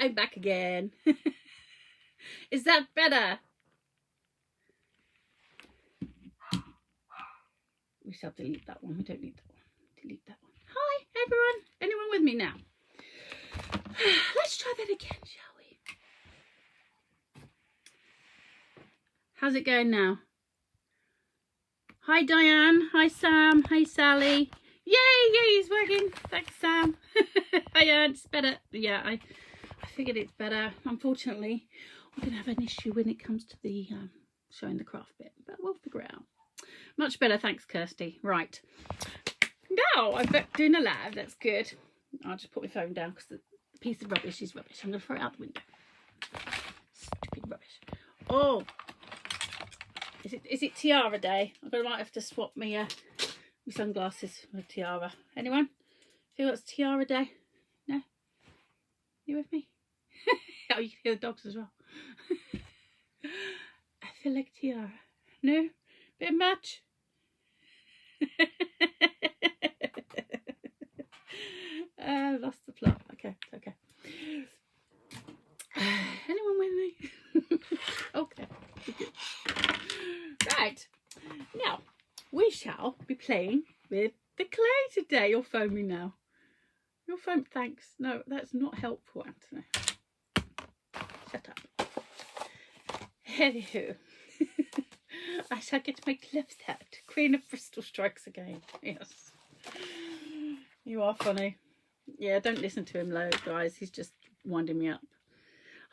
I'm back again. Is that better? We shall delete that one. We don't need that one. Delete that one. Hi, everyone. Anyone with me now? Let's try that again, shall we? How's it going now? Hi, Diane. Hi, Sam. Hi, Sally. Yay, it's working. Thanks, Sam. Hi, it's better. Yeah, I figured it's better. Unfortunately, we're going to have an issue when it comes to the showing the craft bit, but we'll figure it out. Much better, thanks, Kirsty. Right. Now I'm doing a live. That's good. I'll just put my phone down because the piece of rubbish is rubbish. I'm going to throw it out the window. Stupid rubbish. Oh, is it tiara day? I might have to swap my sunglasses with tiara. Anyone feel it's tiara day? No? You with me? Oh, you can hear the dogs as well. I feel like tiara. No? Bit much? Lost the plot. Okay. Anyone with me? Okay. Right. Now, we shall be playing with the clay today. You'll phone me now. Your phone, thanks. No, that's not helpful, Anthony. Shut up. Anywho. I shall get my clips out. Queen of Bristol strikes again. Yes. You are funny. Yeah, don't listen to him loads, guys. He's just winding me up.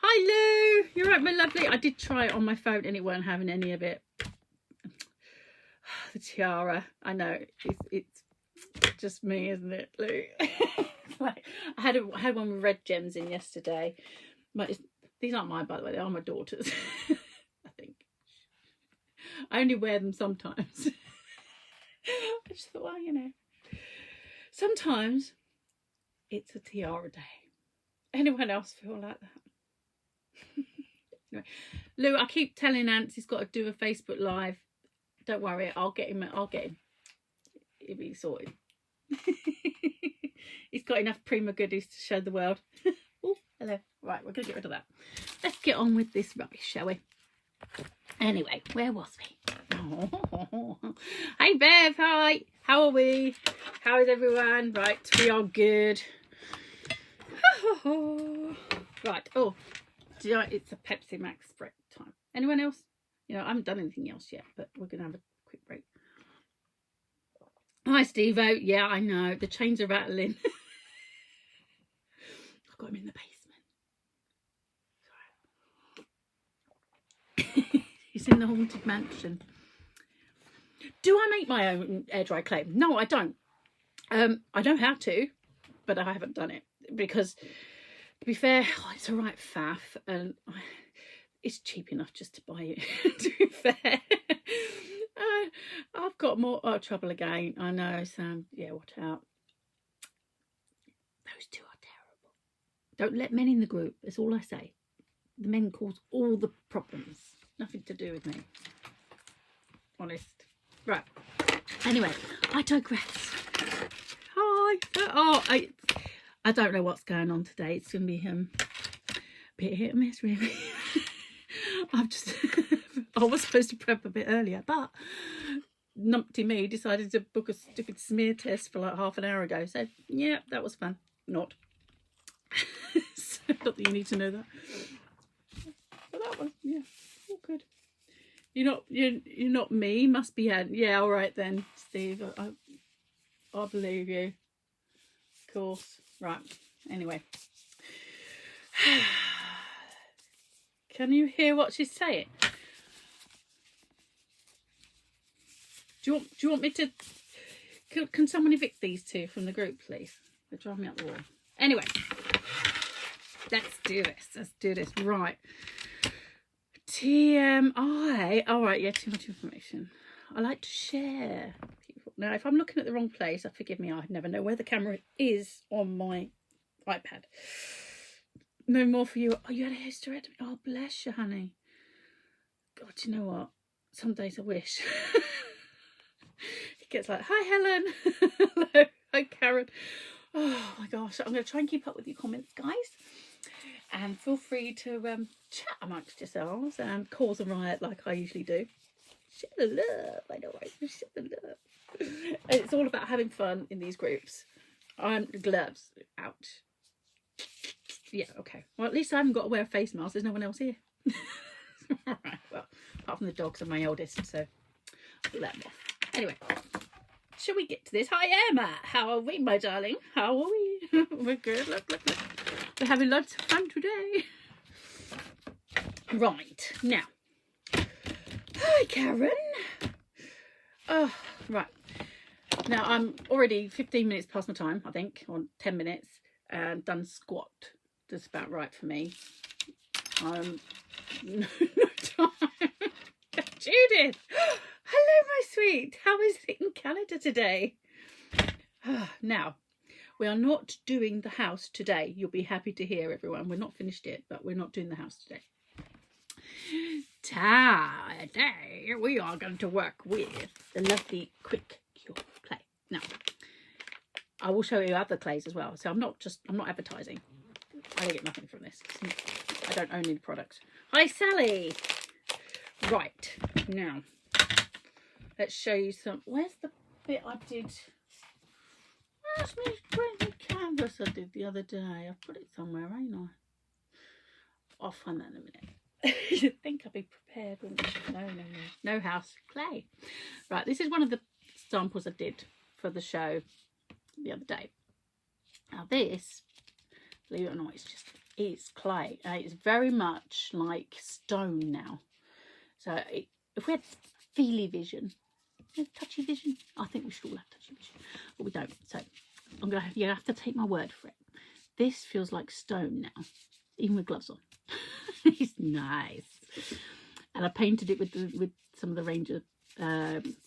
Hi, Lou. You're right, my lovely. I did try it on my phone and it weren't having any of it. The tiara. I know. It's just me, isn't it, Lou? Like, I had one with red gems in yesterday. These aren't mine, by the way. They are my daughter's. I think. I only wear them sometimes. I just thought, well, you know. Sometimes it's a tiara day. Anyone else feel like that? Anyway, Lou, I keep telling Ants he's got to do a Facebook Live. Don't worry, I'll get him. He'll be sorted. He's got enough prima goodies to show the world. Oh, hello. Right, we're going to get rid of that. Let's get on with this rubbish, shall we? Anyway, where was we? Oh. Hey, Bev. Hi. How are we? How is everyone? Right, we are good. Right. Oh, it's a Pepsi Max break time. Anyone else? You know, I haven't done anything else yet, but we're going to have a quick break. Hi, Steve-O. Yeah, I know. The chains are rattling. I've got him in the basement. He's in the haunted mansion. Do I make my own air dry clay? No, I don't. I know how to, but I haven't done it because, to be fair, it's a right faff, and it's cheap enough just to buy it. To be fair, I've got more trouble again. I know, Sam. Yeah, watch out. Those two are terrible. Don't let men in the group. That's all I say. The men cause all the problems. Nothing to do with me. Honest. Right. Anyway, I digress. Hi. Oh, I don't know what's going on today. It's going to be a bit hit and miss, really. I was supposed to prep a bit earlier, but numpty me decided to book a stupid smear test for like half an hour ago. So, yeah, that was fun. Not. So, not that you need to know that. But that was, yeah, all good. You're not me. Must be Anne. Yeah, all right then, Steve. I believe you. Of course. Right. Anyway. Can you hear what she's saying? Do you want me to? Can someone evict these two from the group, please? They drive me up the wall. Anyway, let's do this. Right. TMI. All right. Yeah. Too much information. I like to share. People. Now, if I'm looking at the wrong place, forgive me. I never know where the camera is on my iPad. No more for you. Oh, you had a hysterectomy. Oh, bless you, honey. God, you know what? Some days I wish. He gets like, hi, Helen. Hello. Hi, Karen. Oh, my gosh. I'm going to try and keep up with your comments, guys. And feel free to chat amongst yourselves and cause a riot like I usually do. Share the love, I know, share the love. It's all about having fun in these groups. Gloves out. Yeah, okay. Well, at least I haven't got to wear a face mask. There's no one else here. All right, well, apart from the dogs and my eldest, so I'll let them off. Anyway, shall we get to this? Hi, Emma. How are we, my darling? How are we? We're good. Look. We're having lots of fun today. Right, now. Hi, Karen. Oh, right. Now, I'm already 15 minutes past my time, I think, or 10 minutes, and done squat. That's about right for me. No time. Judith! Hello, my sweet. How is it in Canada today? Now, we are not doing the house today. You'll be happy to hear, everyone. We're not finished it, but we're not doing the house today. Today, we are going to work with the lovely Quick Cure clay. Now, I will show you other clays as well. So I'm not advertising. I don't get nothing from this. I don't own any products. Hi, Sally. Right, now, let's show you some. Where's the bit I did? Where's my crazy canvas I did the other day? I put it somewhere, ain't I? I'll find that in a minute. You'd think I'd be prepared, wouldn't you? No house clay. Right, this is one of the samples I did for the show the other day. Now this, believe it or not, it's clay. It's very much like stone now. So if we had feely vision, touchy vision, I think we should all have touchy vision, but we don't. So you have to take my word for it. This feels like stone now, even with gloves on. It's nice. And I painted it with some of the Ranger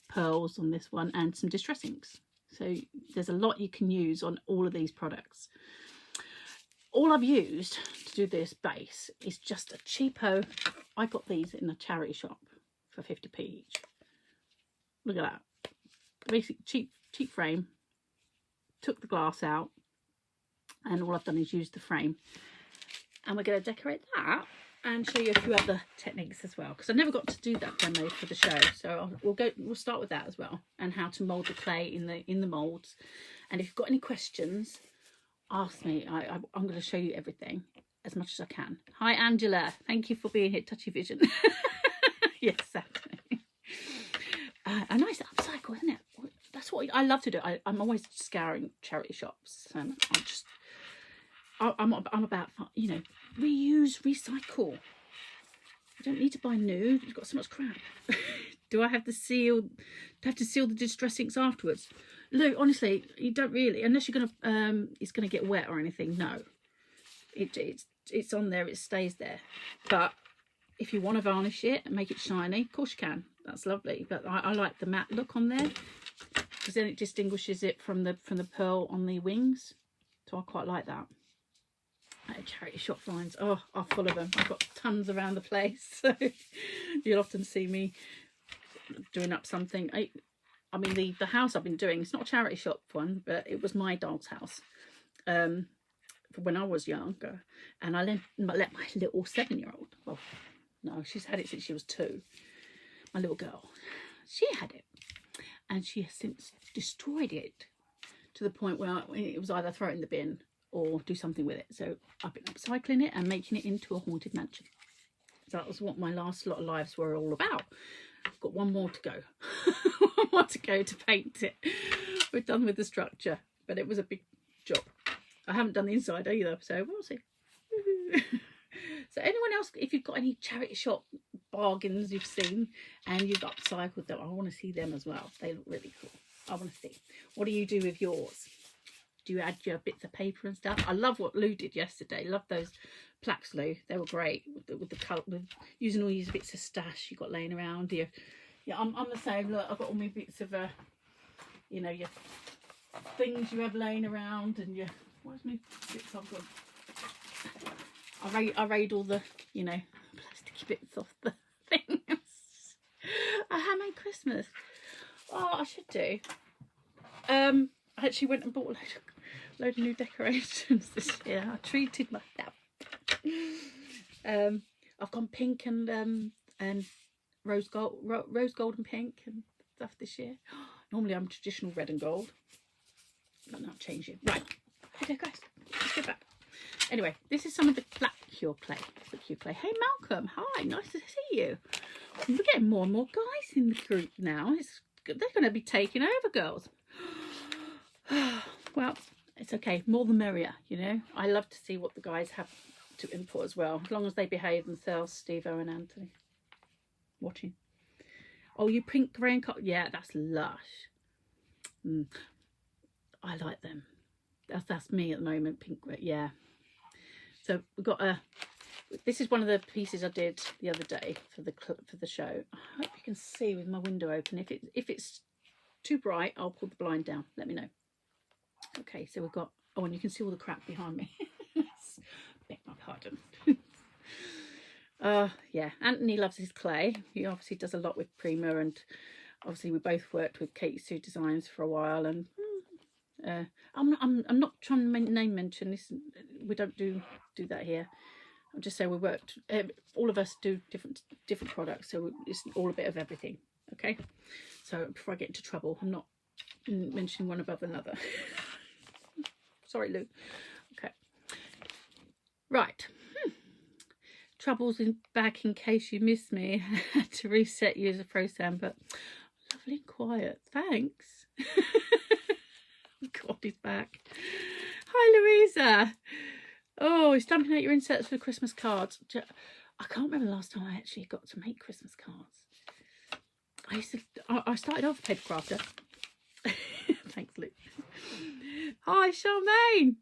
pearls on this one and some distress inks. So there's a lot you can use on all of these products. All I've used to do this base is just a cheapo. I got these in a charity shop for 50p each. Look at that. Basic cheap frame. Took the glass out, and all I've done is use the frame. And we're going to decorate that and show you a few other techniques as well, because I never got to do that demo for the show. So we'll start with that as well, and how to mold the clay in the molds. And if you've got any questions, ask me. I'm going to show you everything as much as I can. Hi, Angela. Thank you for being here. Touchy vision. Yes, exactly. A nice upcycle, isn't it? That's what I love to do. I'm always scouring charity shops, and I'm about, you know, reuse, recycle. You don't need to buy new. You've got so much crap. Do I have to seal the distress inks afterwards? Look, honestly, you don't really, unless you're gonna it's gonna get wet or anything. No, it's on there. It stays there. But if you want to varnish it and make it shiny, of course you can. That's lovely. But I like the matte look on there, because then it distinguishes it from the pearl on the wings. So I quite like that. Charity shop finds, oh, I'm full of them. I've got tons around the place, so you'll often see me doing up something. I mean, the house I've been doing, it's not a charity shop one, but it was my dog's house when I was younger, and I let my little 7-year-old, well, no, she's had it since she was 2, my little girl, she had it, and she has since destroyed it to the point where it was either throw it in the bin or do something with it. So I've been upcycling it and making it into a haunted mansion. So that was what my last lot of lives were all about. I've got one more to go. One more to go to paint it. We're done with the structure, but it was a big job. I haven't done the inside either, so we'll see. So anyone else, if you've got any charity shop bargains you've seen and you've upcycled them, I want to see them as well. They look really cool. I want to see. What do you do with yours? Do you add your bits of paper and stuff? I love what Lou did yesterday. Love those plaques, Lou. They were great with the colour, with using all these bits of stash you got laying around here. Yeah, I'm the same. Look, I've got all my bits of you know, your things you have laying around, and your, where's my bits I've got? I raid all the, you know, plasticky bits off the things. A handmade Christmas. Oh, I should do. I actually went and bought a load of new decorations this year. I treated myself. I've gone pink and rose gold and pink and stuff this year. Normally I'm traditional red and gold, but not changing. Right, okay guys, let's go back. Anyway, this is some of the black cure clay. Hey Malcolm, hi, nice to see you. We're getting more and more guys in the group now. They're going to be taking over, girls. Well, it's okay, more the merrier, you know. I love to see what the guys have to input as well, as long as they behave themselves. Steve-O and Anthony watching. Oh, you pink, grey and cotton. Yeah, that's lush. I like them. That's me at the moment, pink, grey. Yeah. So we've got this is one of the pieces I did the other day for the show. I hope you can see with my window open. If it's too bright, I'll pull the blind down. Let me know. Okay, so we've got, oh, and you can see all the crap behind me. Beg my pardon. Yeah, Anthony loves his clay. He obviously does a lot with Prima, and obviously we both worked with Katie Sue Designs for a while. And I'm not trying to name mention this. We don't do that here. I'll just say we worked. All of us do different products, so it's all a bit of everything. Okay, so before I get into trouble, I'm not mentioning one above another. Sorry, Lou. Okay. Right. Troubles back in case you missed me. I had to reset you as a pro Sam, but lovely and quiet. Thanks. God, he's back. Hi, Louisa. Oh, he's stamping out your inserts for the Christmas cards. I can't remember the last time I actually got to make Christmas cards. I started off a paper crafter. Thanks, Luke. Hi, Charmaine.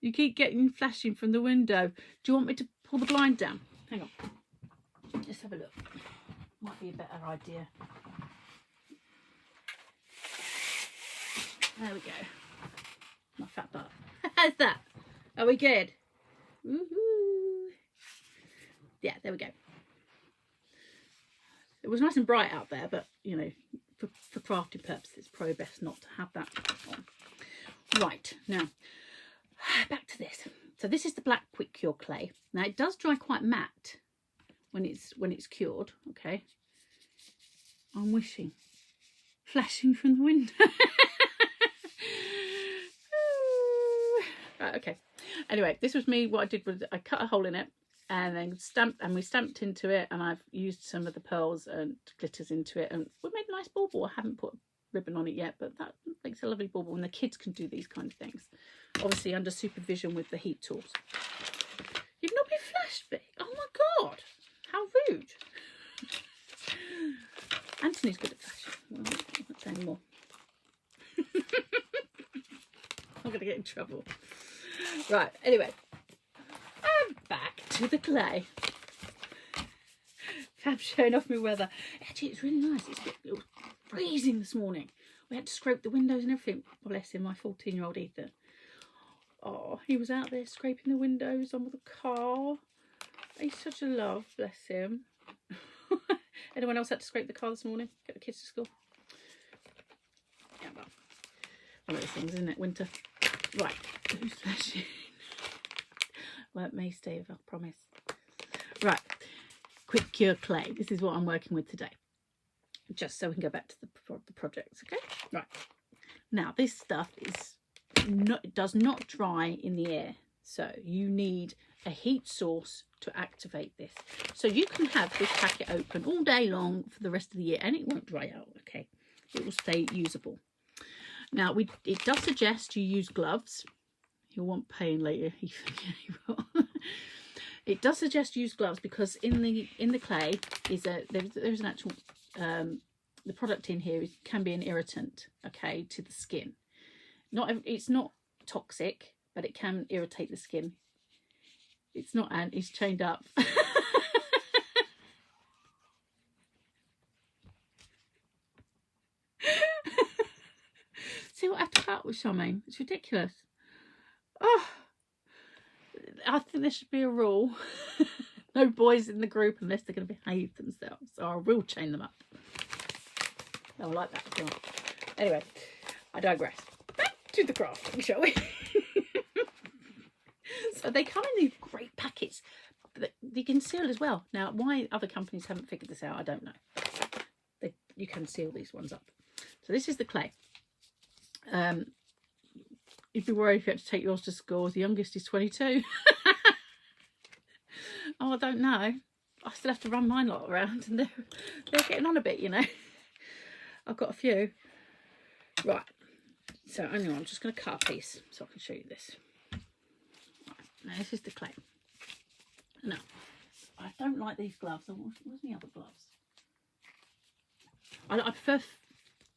You keep getting flashing from the window. Do you want me to pull the blind down? Hang on. Let's have a look. Might be a better idea. There we go. My fat butt. How's that? Are we good? Woohoo! Yeah, there we go. It was nice and bright out there, but you know, for crafting purposes, it's probably best not to have that on. Right, now back to this. So this is the black quick cure clay. Now it does dry quite matte when it's cured. Okay, I'm wishing, flashing from the window. Right, okay. Anyway, this was me. What I did was I cut a hole in it and then we stamped into it, and I've used some of the pearls and glitters into it, and we made a nice bauble. I haven't put ribbon on it yet, but that makes a lovely bauble, and the kids can do these kind of things, obviously under supervision with the heat tools. You've not been flashed, Vic? Oh my god, how rude. Anthony's good at flashing. Well, I'm not saying more. I'm gonna get in trouble. Right, anyway, I'm back to the clay. Fab showing off my weather. Actually, it's really nice. It was freezing this morning. We had to scrape the windows and everything. Bless him, my 14-year-old Ethan. Oh, he was out there scraping the windows on the car. He's such a love, bless him. Anyone else had to scrape the car this morning? Get the kids to school? Yeah, well, one of those things, isn't it? Winter. Right, who's flashing? Weren't me, Steve, I promise. Right, quick cure clay. This is what I'm working with today. Just so we can go back to the projects, okay? Right. Now, this stuff does not dry in the air. So you need a heat source to activate this. So you can have this packet open all day long for the rest of the year and it won't dry out, okay? It will stay usable. Now, it does suggest you use gloves. You'll want pain later. It does suggest you use gloves because in the clay there's an actual the product in here can be an irritant, okay, to the skin. It's not toxic, but it can irritate the skin. It's not Ant, he's chained up. See what I have to cut with Charmaine? It's ridiculous. Oh, I think there should be a rule. No boys in the group unless they're going to behave themselves. So I will chain them up. Oh, I like that as well. Anyway, I digress. Back to the craft, shall we? So They come in these great packets that you can seal as well. Now, why other companies haven't figured this out, I don't know. You can seal these ones up. So this is the clay. You'd be worried if you had to take yours to school. The youngest is 22. Oh, I don't know. I still have to run mine lot around, and they're getting on a bit, you know. I've got a few. Right. So anyway, I'm just going to cut a piece so I can show you this. Right. Now this is the clay. Now, I don't like these gloves. Where's my other gloves? I prefer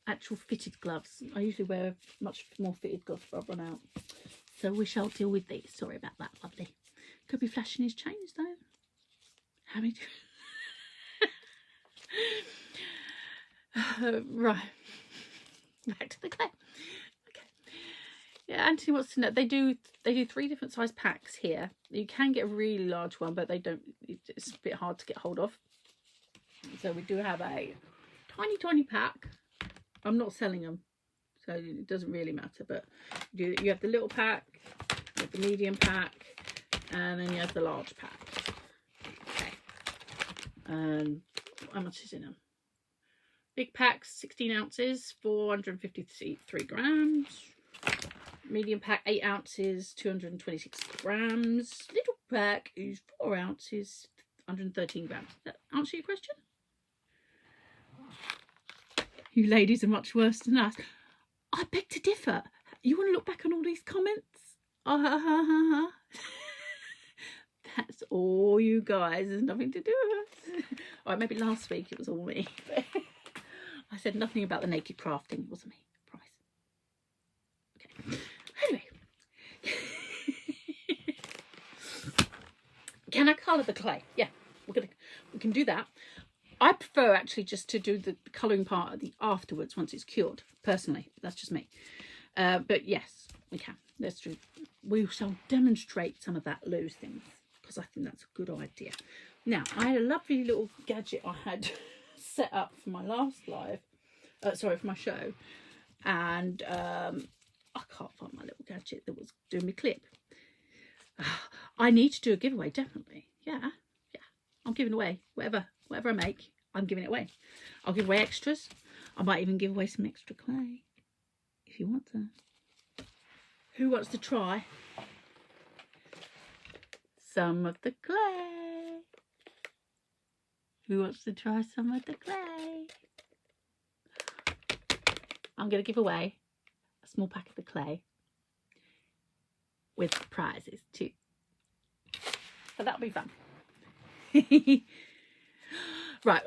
actual fitted gloves. I usually wear much more fitted gloves before I run out. So we shall deal with these. Sorry about that, lovely. Could be flashing his chains though. How many? Right. Back to the clay. Okay. Yeah, Anthony wants to know, they do 3 different size packs here. You can get a really large one, but it's a bit hard to get hold of. So we do have a tiny pack. I'm not selling them, so it doesn't really matter, but you have the little pack, you have the medium pack, and then you have the large pack. Okay. How much is in them? Big packs, 16 ounces, 453 grams. Medium pack, 8 ounces, 226 grams. Little pack is 4 ounces, 113 grams. Does that answer your question? You ladies are much worse than us. I beg to differ. You want to look back on all these comments? That's all you guys. There's nothing to do with us. All right, maybe last week it was all me. I said nothing about the naked crafting. It wasn't me. I promise. Okay. Anyway. Can I colour the clay? Yeah, we can do that. I prefer actually just to do the colouring part of the afterwards once it's cured. Personally, that's just me. But yes, we can. Let's do. We shall demonstrate some of that loose things because I think that's a good idea. Now, I had a lovely little gadget I had set up for my last live. For my show, and I can't find my little gadget that was doing my clip. I need to do a giveaway, definitely. Yeah. I'm giving away whatever I make. I'm giving it away. I'll give away extras. I might even give away some extra clay if you want to. Who wants to try some of the clay? Who wants to try some of the clay? I'm going to give away a small pack of the clay with prizes too. So that'll be fun. Right,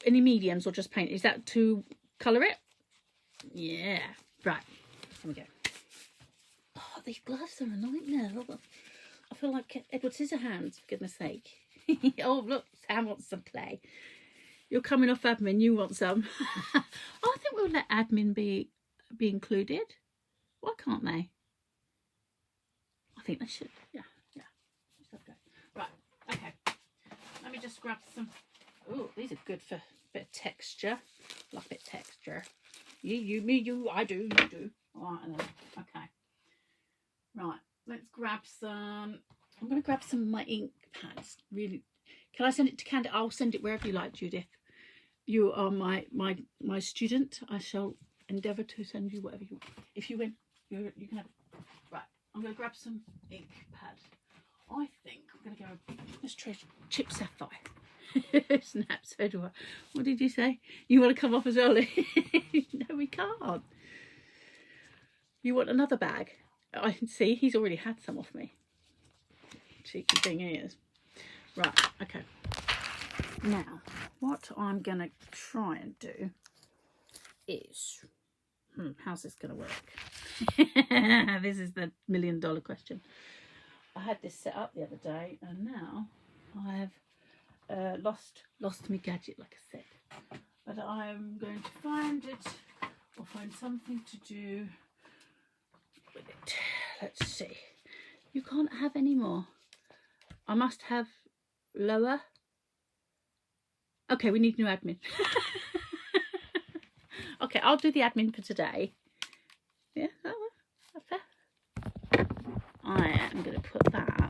any mediums or just paint? Is that to colour it? Yeah. Right, here we go. Oh, these gloves are a nightmare. I feel like Edward Scissorhands, for goodness sake. Oh, look, Sam wants some clay. You're coming off admin, you want some. I think we'll let admin be included. Why can't they? I think they should. Yeah. Right, okay. Let me just grab some. Oh, these are good for a bit of texture. Love a bit of texture. You, me, you, I do, you do. All right, then. Okay. Right, let's grab some. I'm going to grab some of my ink pads. Really. Can I send it to Candy? I'll send it wherever you like, Judith. You are my student. I shall endeavour to send you whatever you want. If you win, you can have it. Right, I'm going to grab some ink pad. I think I'm going to go. Let's try Chip Sapphire. Snap, so do I. What did you say? You want to come off as well? No, we can't. You want another bag? I can see he's already had some off me. Cheeky thing he is. Right, okay. Now, what I'm going to try and do is... how's this going to work? This is the $1 million question. I had this set up the other day, and now I have lost my gadget, like I said. But I'm going to find it, or find something to do with it. Let's see. You can't have any more. I must have lower. Okay, we need new admin. Okay, I'll do the admin for today. Yeah, that's fair. I am going to put that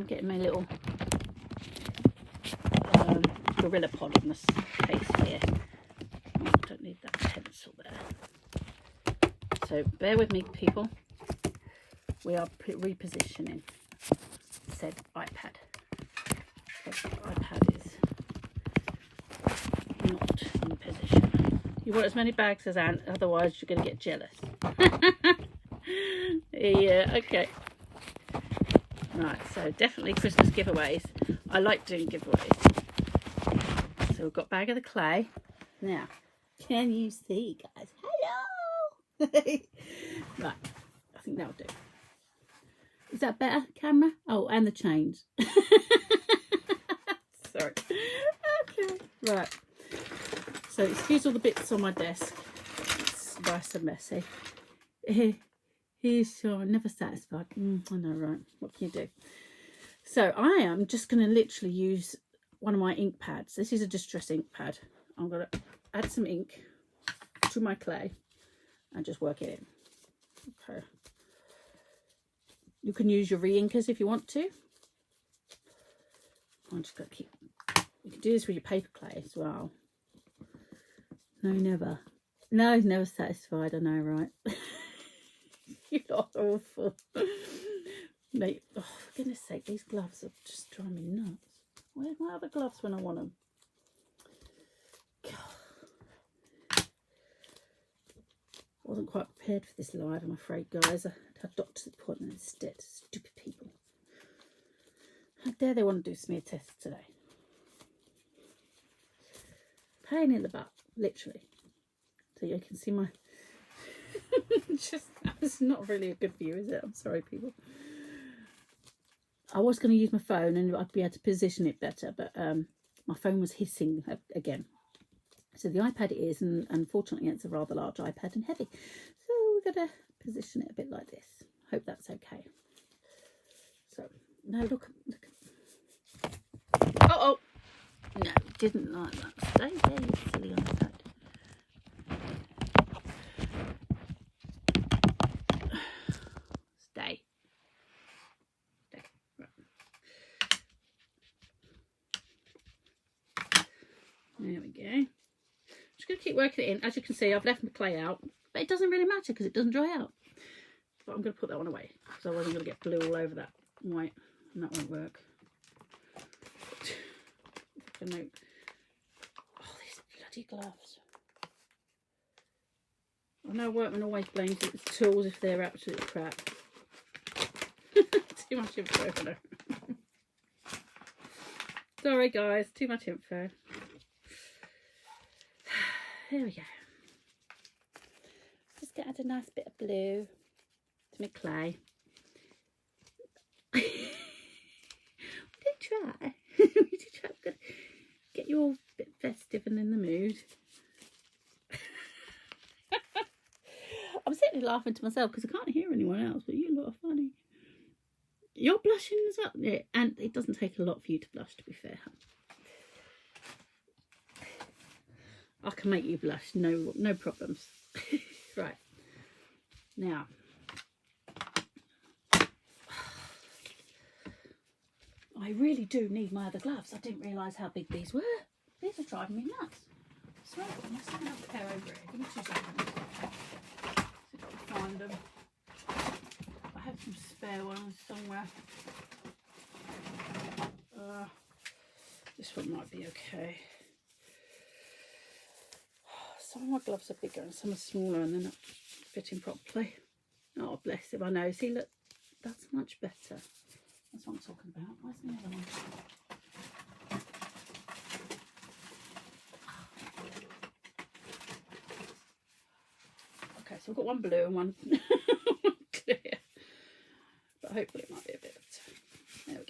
getting my little Gorilla Pod on this case here. Oh, I don't need that pencil there. So bear with me, people. We are repositioning said iPad. The iPad is not in position. You want as many bags as Ant, otherwise you're going to get jealous. Yeah, okay. Right, so definitely Christmas giveaways. I like doing giveaways. So we've got bag of the clay. Now, can you see, guys? Hello! Right, I think that'll do. Is that better, camera? Oh, and the chains. Sorry. Okay, right. So excuse all the bits on my desk. It's nice and messy. He's sure never satisfied. I know, right? What can you do? So I am just going to literally use one of my ink pads. This is a distress ink pad. I'm going to add some ink to my clay and just work it in. Okay. You can use your re-inkers if you want to. I'm just going to keep... You can do this with your paper clay as well. No, never. No, he's never satisfied. I know, right? You're not awful. Mate, oh, for goodness sake, these gloves are just driving me nuts. Where's my other gloves when I want them? God. I wasn't quite prepared for this live, I'm afraid, guys. I had a doctor's appointment instead. Stupid people. How dare they want to do smear tests today? Pain in the butt, literally. So you can see my... It's not really a good view, is it? I'm sorry, people. I was going to use my phone and I'd be able to position it better, but my phone was hissing again. So the iPad is, and unfortunately it's a rather large iPad and heavy. So we're going to position it a bit like this. Hope that's okay. So, no, look. Oh! No, didn't like that. Stay there, you silly iPad. Stay. Right. There we go. Just going to keep working it in. As you can see, I've left my clay out, but it doesn't really matter because it doesn't dry out. But I'm going to put that one away because I wasn't going to get blue all over that white, and that won't work. Oh, these bloody gloves. I know workman always blames its tools if they're absolute crap. Too much info, I know. Sorry guys, too much info. There we go. Just going to add a nice bit of blue to my clay. We did try. We did try. I'm gonna get you all a bit festive and in the mood. I'm sitting here laughing to myself because I can't hear anyone else, but you lot are funny. You're blushing as well. Yeah, and it doesn't take a lot for you to blush, to be fair. I can make you blush, no problems. Right. Now, I really do need my other gloves. I didn't realise how big these were. These are driving me nuts. I swear I must have another pair over here. Give me 2 seconds. See if I can find them. I have some spare ones somewhere. This one might be okay. Some of my gloves are bigger and some are smaller and they're not fitting properly. Oh, bless him. I know. See, look, that's much better. That's what I'm talking about. Where's the other one? Okay, so we've got one blue and one clear. But hopefully it might be a bit better. There we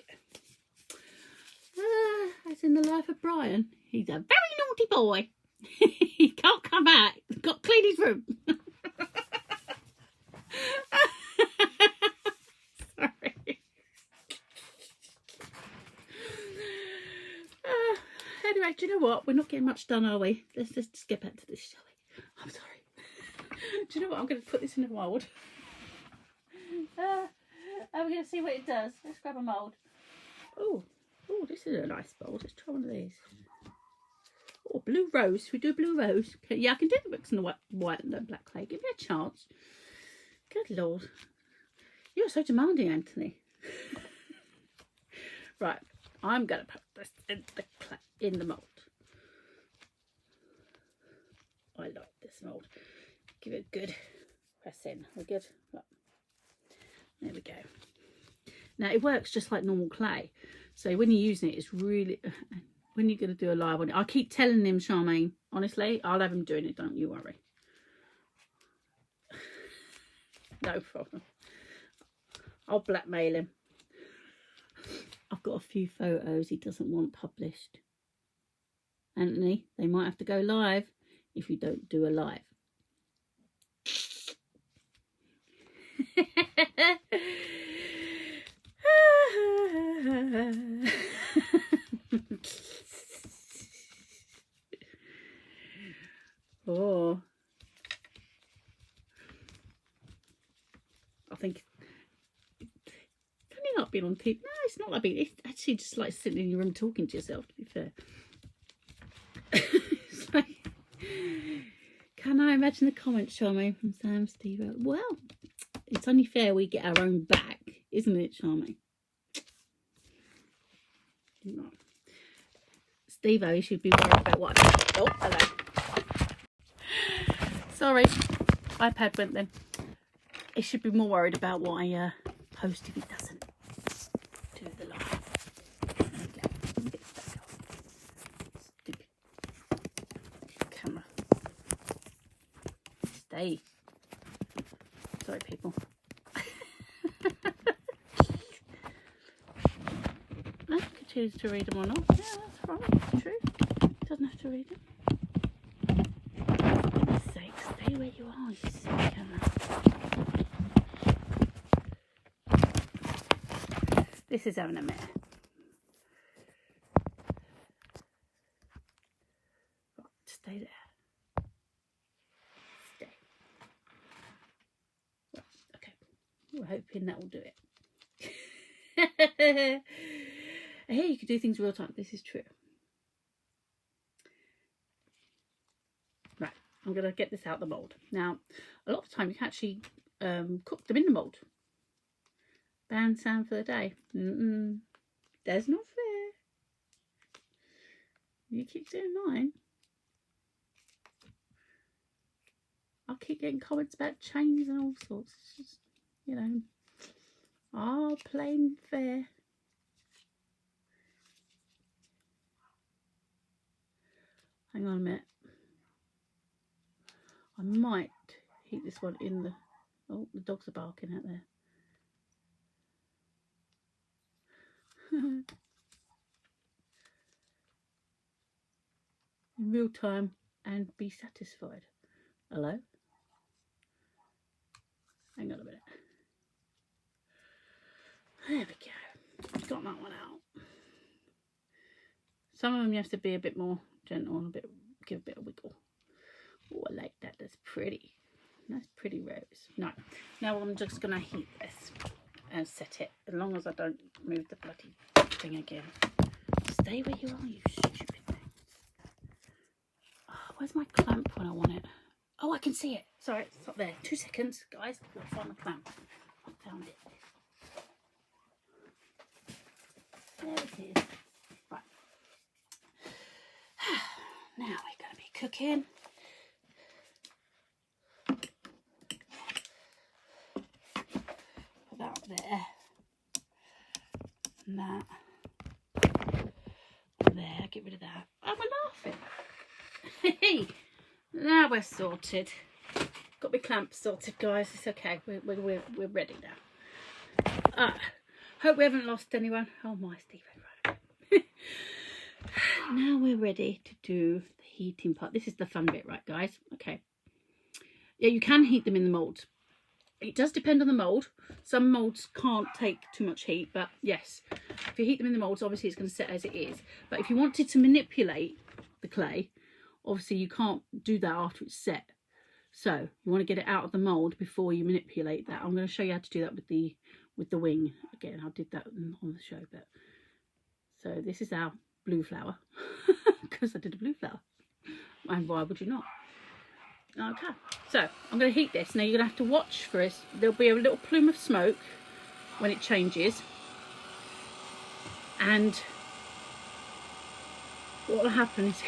go. As in the life of Brian. He's a very naughty boy. He can't come out. He's got to clean his room. Sorry. Anyway, do you know what? We're not getting much done, are we? Let's just get back to this, shall we? I'm sorry. Do you know what? I'm going to put this in a mould. And we're going to see what it does. Let's grab a mould. Oh, this is a nice bowl. Let's try one of these. Oh, blue rose. We do blue rose. Okay, yeah, I can do the bricks in the white and the black clay. Give me a chance. Good Lord. You're so demanding, Anthony. Right, I'm going to put this in the mould. I like this mould. Give it a good press in. We're good. Right. There we go. Now, it works just like normal clay. So when you're using it, it's really... When you're going to do a live on it, I keep telling him, Charmaine, honestly, I'll have him doing it, don't you worry. No problem. I'll blackmail him. I've got a few photos he doesn't want published. Anthony, they might have to go live if you don't do a live. Oh, I think it's only not being on TV. No, it's not like being. It's actually just like sitting in your room talking to yourself. To be fair, it's like, can I imagine the comments, Charmaine, from Sam Steve? Well, it's only fair we get our own back, isn't it, Charmaine? No. Steve-o, you should be worried about what. Oh, hello. Sorry, iPad went then. He should be more worried about what I post if he doesn't do the live. There we go. Let me get this back off. Stupid camera. Stay. Sorry, people. I could choose to read them or not. Yeah, that's right. True. Doesn't have to read them. Stay where you are, you silly camera. This is having a mare. Right, stay there. Stay. Right, okay. We're hoping that will do it. Hey, you can do things real time. This is true. Right, I'm going to get this out of the mould. Now, a lot of the time you can actually cook them in the mould. Band sound for the day. That's not fair. You keep doing mine. I'll keep getting comments about chains and all sorts. It's just, you know, all plain fair. Hang on a minute. I might heat this one in the... Oh, the dogs are barking out there. In real time and be satisfied. Hello? Hang on a minute. There we go. Got that one out. Some of them you have to be a bit more gentle and give a bit of wiggle. Oh, I like that. That's pretty. That's pretty rose. No. Now I'm just going to heat this and set it. As long as I don't move the bloody thing again. Stay where you are, you stupid thing. Oh, where's my clamp when I want it? Oh, I can see it. Sorry, it's up there. 2 seconds, guys. We'll find the clamp. I found it. There it is. Right. Now we're going to be cooking. Put that up there. And that. There, get rid of that. Oh, we're laughing. Hey, now we're sorted. Got my clamp sorted, guys. It's okay. We're ready now. Hope we haven't lost anyone. Oh my, Steve. Right. Now we're ready to do the heating part. This is the fun bit, right, guys? Okay. Yeah, you can heat them in the mould. It does depend on the mould. Some moulds can't take too much heat, but yes, if you heat them in the moulds, obviously it's going to set as it is. But if you wanted to manipulate the clay, obviously you can't do that after it's set. So you want to get it out of the mould before you manipulate that. I'm going to show you how to do that with the wing. Again, I did that on the show, but So this is our blue flower, because I did a blue flower, and why would you not? Okay, so I'm going to heat this. Now you're going to have to watch for it. There'll be a little plume of smoke when it changes, and what will happen is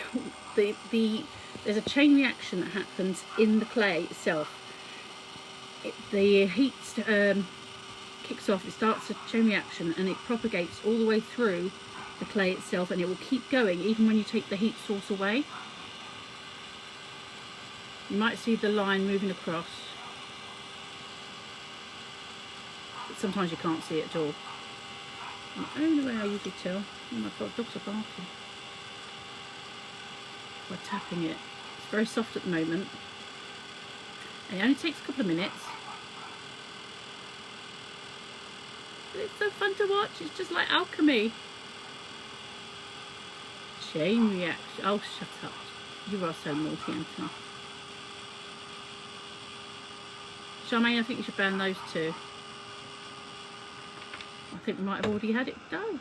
there's a chain reaction that happens in the clay itself. The heat kicks off, it starts a chain reaction, and it propagates all the way through the clay itself, and it will keep going even when you take the heat source away. You might see the line moving across, but sometimes you can't see it at all. The only way I usually tell, oh my god, dogs are barking, by tapping it. It's very soft at the moment, and it only takes a couple of minutes. But it's so fun to watch, it's just like alchemy. Chain reaction. Oh, shut up. You are so naughty, Anthony. Charmaine, I think you should ban those two. I think we might have already had it. No.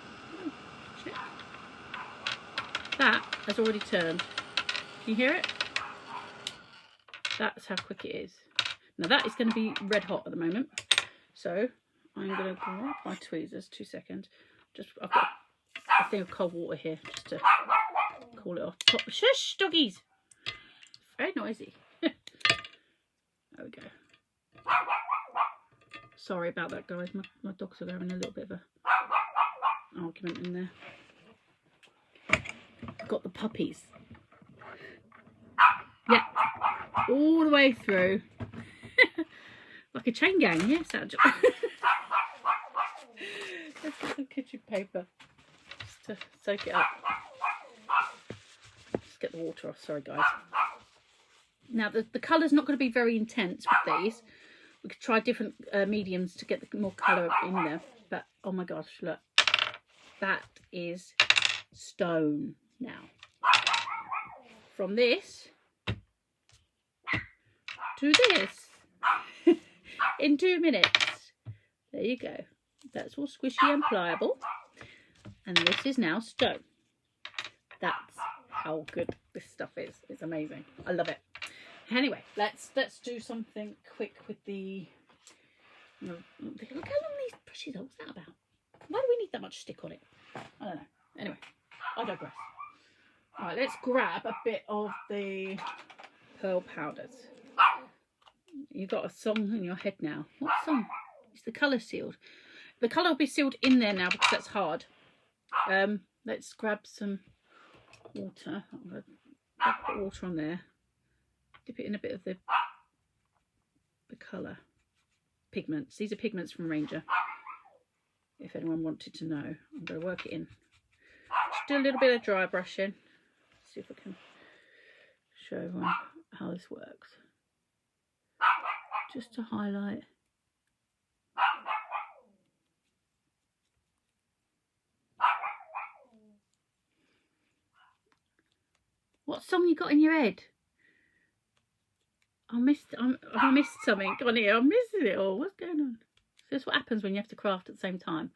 Check. That has already turned. Can you hear it? That's how quick it is. Now that is going to be red hot at the moment. So I'm going to grab my tweezers. 2 seconds. I've got a thing of cold water here just to cool it off. Shush, doggies. Very noisy. There we go. Sorry about that, guys. My dogs are having a little bit of a argument in there. I've got the puppies. Yeah, all the way through. Like a chain gang, yes, Angela. Let's get some kitchen paper just to soak it up. Just get the water off, sorry guys. Now the colour's not going to be very intense with these. We could try different mediums to get more colour in there. But oh my gosh, look. That is stone now. From this to this in 2 minutes. There you go. That's all squishy and pliable. And this is now stone. That's how good this stuff is. It's amazing. I love it. Anyway, let's do something quick with the... Look how long these brushes are. What's that about? Why do we need that much stick on it? I don't know. Anyway, I digress. Alright, let's grab a bit of the pearl powders. You've got a song in your head now. What song? Is the colour sealed? The colour will be sealed in there now because that's hard. Let's grab some water. I'm going to put water on there. Dip it in a bit of the colour. Pigments. These are pigments from Ranger. If anyone wanted to know. I'm going to work it in. Just do a little bit of dry brushing. See if I can show everyone how this works. Just to highlight. What song you got in your head? I missed something on here. I'm missing it all. What's going on? That's what happens when you have to craft at the same time.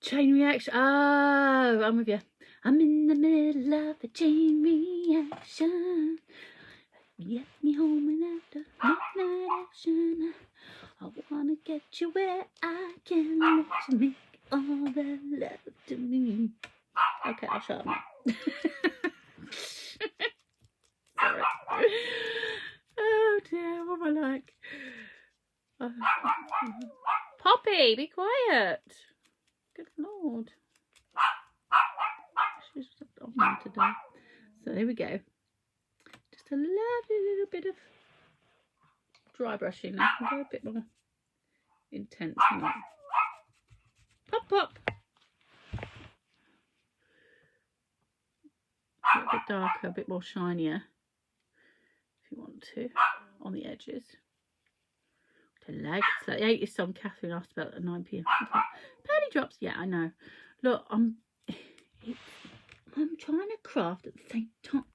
Chain reaction. Oh, I'm with you. I'm in the middle of a chain reaction. Get me home without the midnight action. I wanna get you where I can let you make all the love to me. Okay, I'll shut up now. Sorry. Oh dear, what am I like? Poppy, be quiet. Good lord. She's on me today. So here we go. Just a lovely little bit of dry brushing. I can go a bit more intense. Pop, pop. A bit darker, a bit more shinier, if you want to, on the edges. To leg. So the 80s song Catherine asked about at 9 p.m. Penny drops. Yeah, I know. Look, I'm trying to craft at the same time,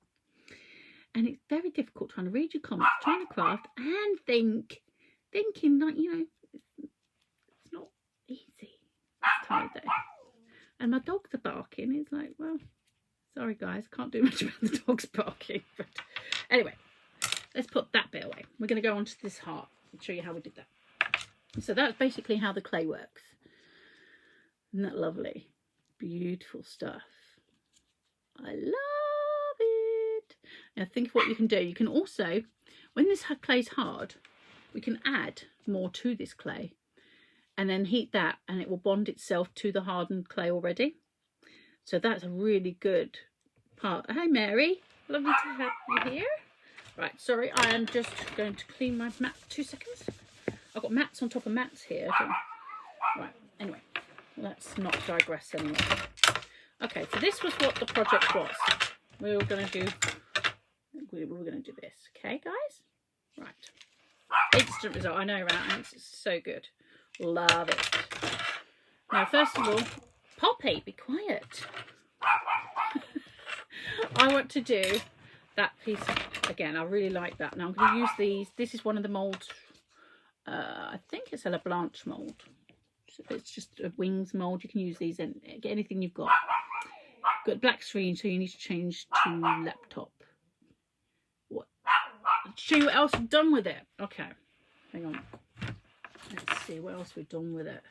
and it's very difficult trying to read your comments, trying to craft and thinking like, you know, it's not easy this time of day. And my dogs are barking. It's like, well, sorry guys, can't do much about the dogs barking. But anyway, let's put that bit away. We're going to go on to this heart and show you how we did that. So that's basically how the clay works. Isn't that lovely? Beautiful stuff. I love it. Now think of what you can do. You can also, when this clay's hard, we can add more to this clay and then heat that, and it will bond itself to the hardened clay already. So that's a really good part. Hi Mary, lovely to have you here. Right, sorry, I am just going to clean my mat. 2 seconds. I've got mats on top of mats here. Right, anyway, let's not digress anymore. Okay, so this was what the project was. We were going to do this. Okay, guys? Right. Instant result. I know, right? It's so good. Love it. Now, first of all, Poppy, be quiet. I want to do that piece again. I really like that. Now I'm going to use these. This is one of the molds. I think it's a La Blanche mold. So it's just a wings mold. You can use these and get anything you've got. Got a black screen, so you need to change to laptop. What? Show you what else we've done with it. Okay, hang on. Let's see what else we've done with it.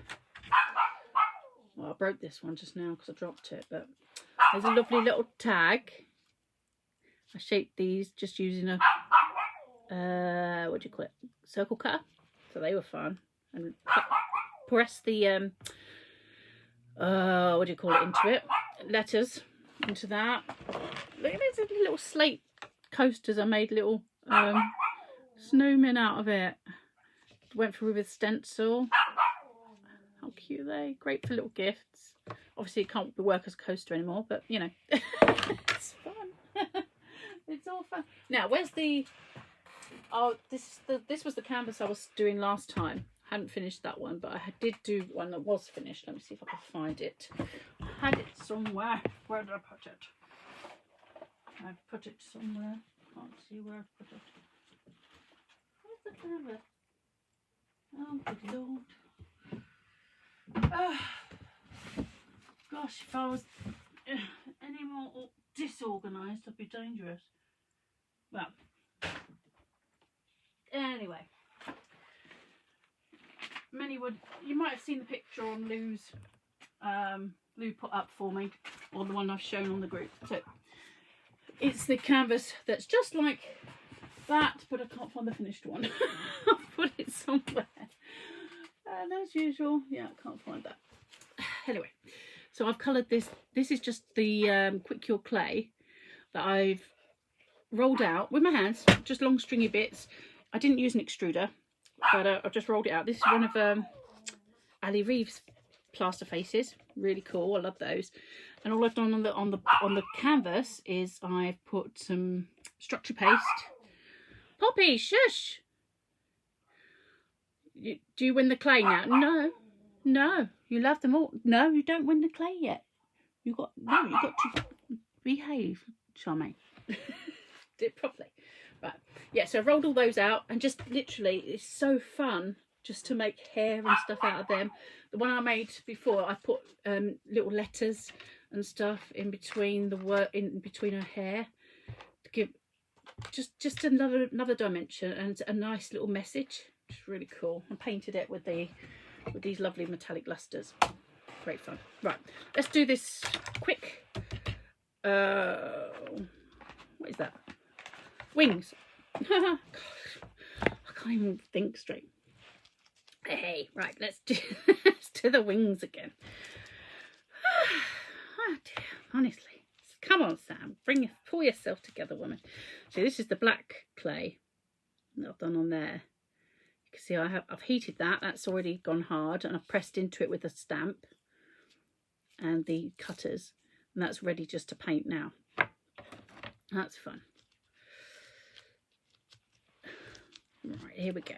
Well, I broke this one just now because I dropped it, but there's a lovely little tag. I shaped these just using a what do you call it? Circle cutter. So they were fun. And press the what do you call it, into it? Letters into that. Look at these little slate coasters. I made little snowmen out of it. Went through with stencil. How cute are they? Great for little gifts. Obviously it can't work as a coaster anymore, but you know. It's fun. It's all fun. Now where's the this was the canvas I was doing last time. I hadn't finished that one, but I did do one that was finished. Let me see if I can find it. I had it somewhere. Where did I put it? I put it somewhere. Can't see where I put it. Where's the canvas? Oh good lord. Oh, gosh, if I was any more disorganised I'd be dangerous. Well, anyway, you might have seen the picture on Lou's Lou put up for me, or the one I've shown on the group. So it's the canvas that's just like that, but I can't find the finished one. I'll put it somewhere, and as usual, yeah, I can't find that. Anyway, so I've coloured this. This is just the quick cure clay that I've rolled out with my hands, just long stringy bits. I didn't use an extruder, but I've just rolled it out. This is one of Ali Reeves plaster faces. Really cool. I love those. And all I've done on the canvas is I've put some structure paste. Poppy, shush! Do you win the clay now? No, no. You love them all. No, you don't win the clay yet. You got to behave, Charmaine. Do it properly. Right, yeah, so I rolled all those out, and just literally it's so fun just to make hair and stuff out of them. The one I made before, I put little letters and stuff in between in between her hair to give just another dimension and a nice little message. It's really cool. I painted it with these lovely metallic lusters. Great fun. Right, let's do this quick. What is that? Wings. Gosh, I can't even think straight. Hey, right, let's do the wings again. Oh dear, honestly. Come on, Sam. Pull yourself together, woman. So this is the black clay that I've done on there. You can see I've heated that. That's already gone hard, and I've pressed into it with a stamp and the cutters, and that's ready just to paint now. That's fun. Right, here we go.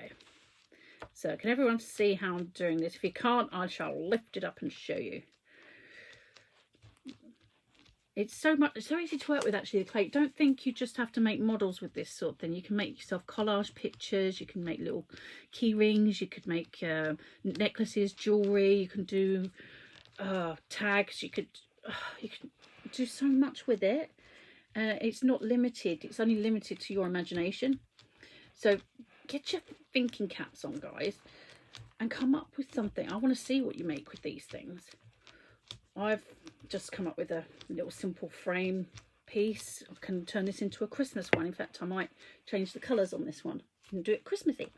So can everyone see how I'm doing this? If you can't, I shall lift it up and show you. It's so easy to work with, actually, the clay. Don't think you just have to make models with this sort of thing. You can make yourself collage pictures, you can make little key rings, you could make necklaces, jewellery, you can do tags. You can do so much with it. It's not limited. It's only limited to your imagination. So get your thinking caps on, guys, and come up with something. I want to see what you make with these things. I've just come up with a little simple frame piece. I can turn this into a Christmas one. In fact, I might change the colours on this one and do it Christmassy.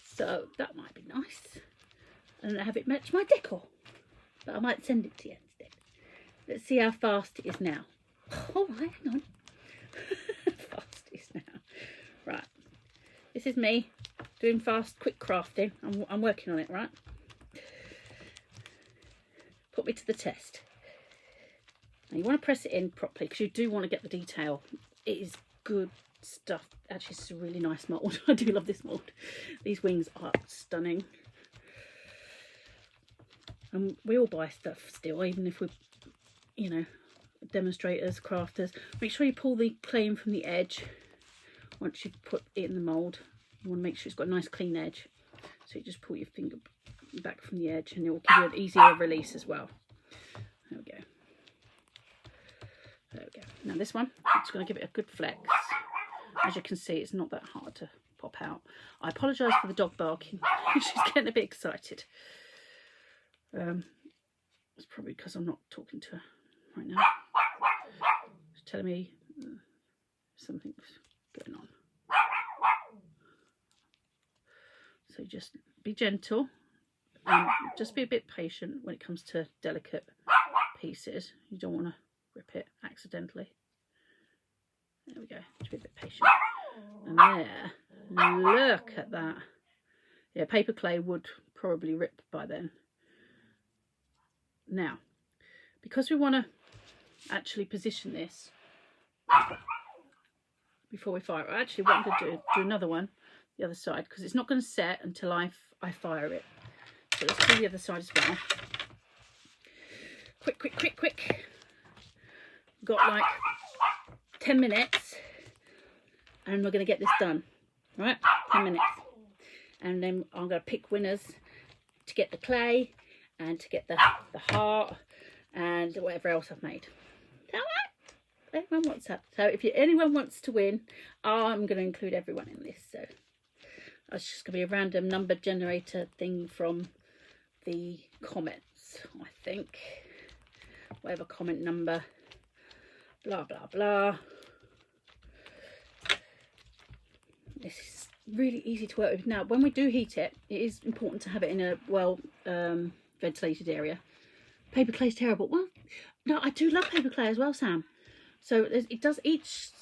So that might be nice. And have it match my decor. But I might send it to you instead. Let's see how fast it is now. All right, hang on. Fast it is now. Right. This is me doing fast, quick crafting. I'm working on it, right? Put me to the test. Now you want to press it in properly because you do want to get the detail. It is good stuff. Actually, it's a really nice mould. I do love this mould. These wings are stunning. And we all buy stuff still, even if we're, you know, demonstrators, crafters. Make sure you pull the clay in from the edge. Once you've put it in the mould, you want to make sure it's got a nice clean edge. So you just pull your finger back from the edge and it will give you an easier release as well. There we go. There we go. Now this one, I'm just going to give it a good flex. As you can see, it's not that hard to pop out. I apologise for the dog barking. She's getting a bit excited. It's probably because I'm not talking to her right now. She's telling me something's going on. So just be gentle and just be a bit patient when it comes to delicate pieces. You don't want to rip it accidentally. There we go. Just be a bit patient. And there, look at that. Yeah, paper clay would probably rip by then. Now, because we want to actually position this before we fire it, actually what I'm going to do another one, the other side, because it's not going to set until I fire it. So let's do the other side as well. Quick, quick, quick, quick. Got like 10 minutes and we're going to get this done, right? 10 minutes. And then I'm going to pick winners to get the clay and to get the heart and whatever else I've made. All right? Everyone wants that. So if anyone wants to win, I'm going to include everyone in this. So it's just going to be a random number generator thing from the comments, I think. Whatever comment number, blah, blah, blah. This is really easy to work with. Now, when we do heat it, it is important to have it in a well ventilated area. Paper clay is terrible. Well, no, I do love paper clay as well, Sam. So it does, each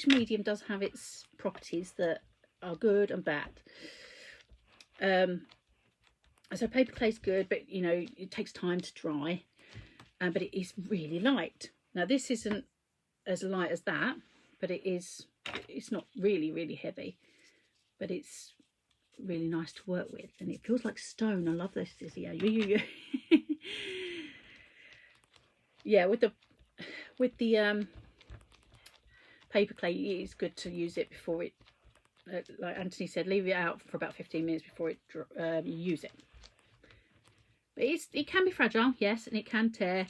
medium does have its properties that are good and bad. So paper clay is good, but you know, it takes time to dry, but it is really light. Now this isn't as light as that, but it's not really heavy, but it's really nice to work with, and it feels like stone. I love this. Yeah, yeah. With the paper clay, it's good to use it before it, like Anthony said, leave it out for about 15 minutes before it you use it. But it can be fragile, yes, and it can tear.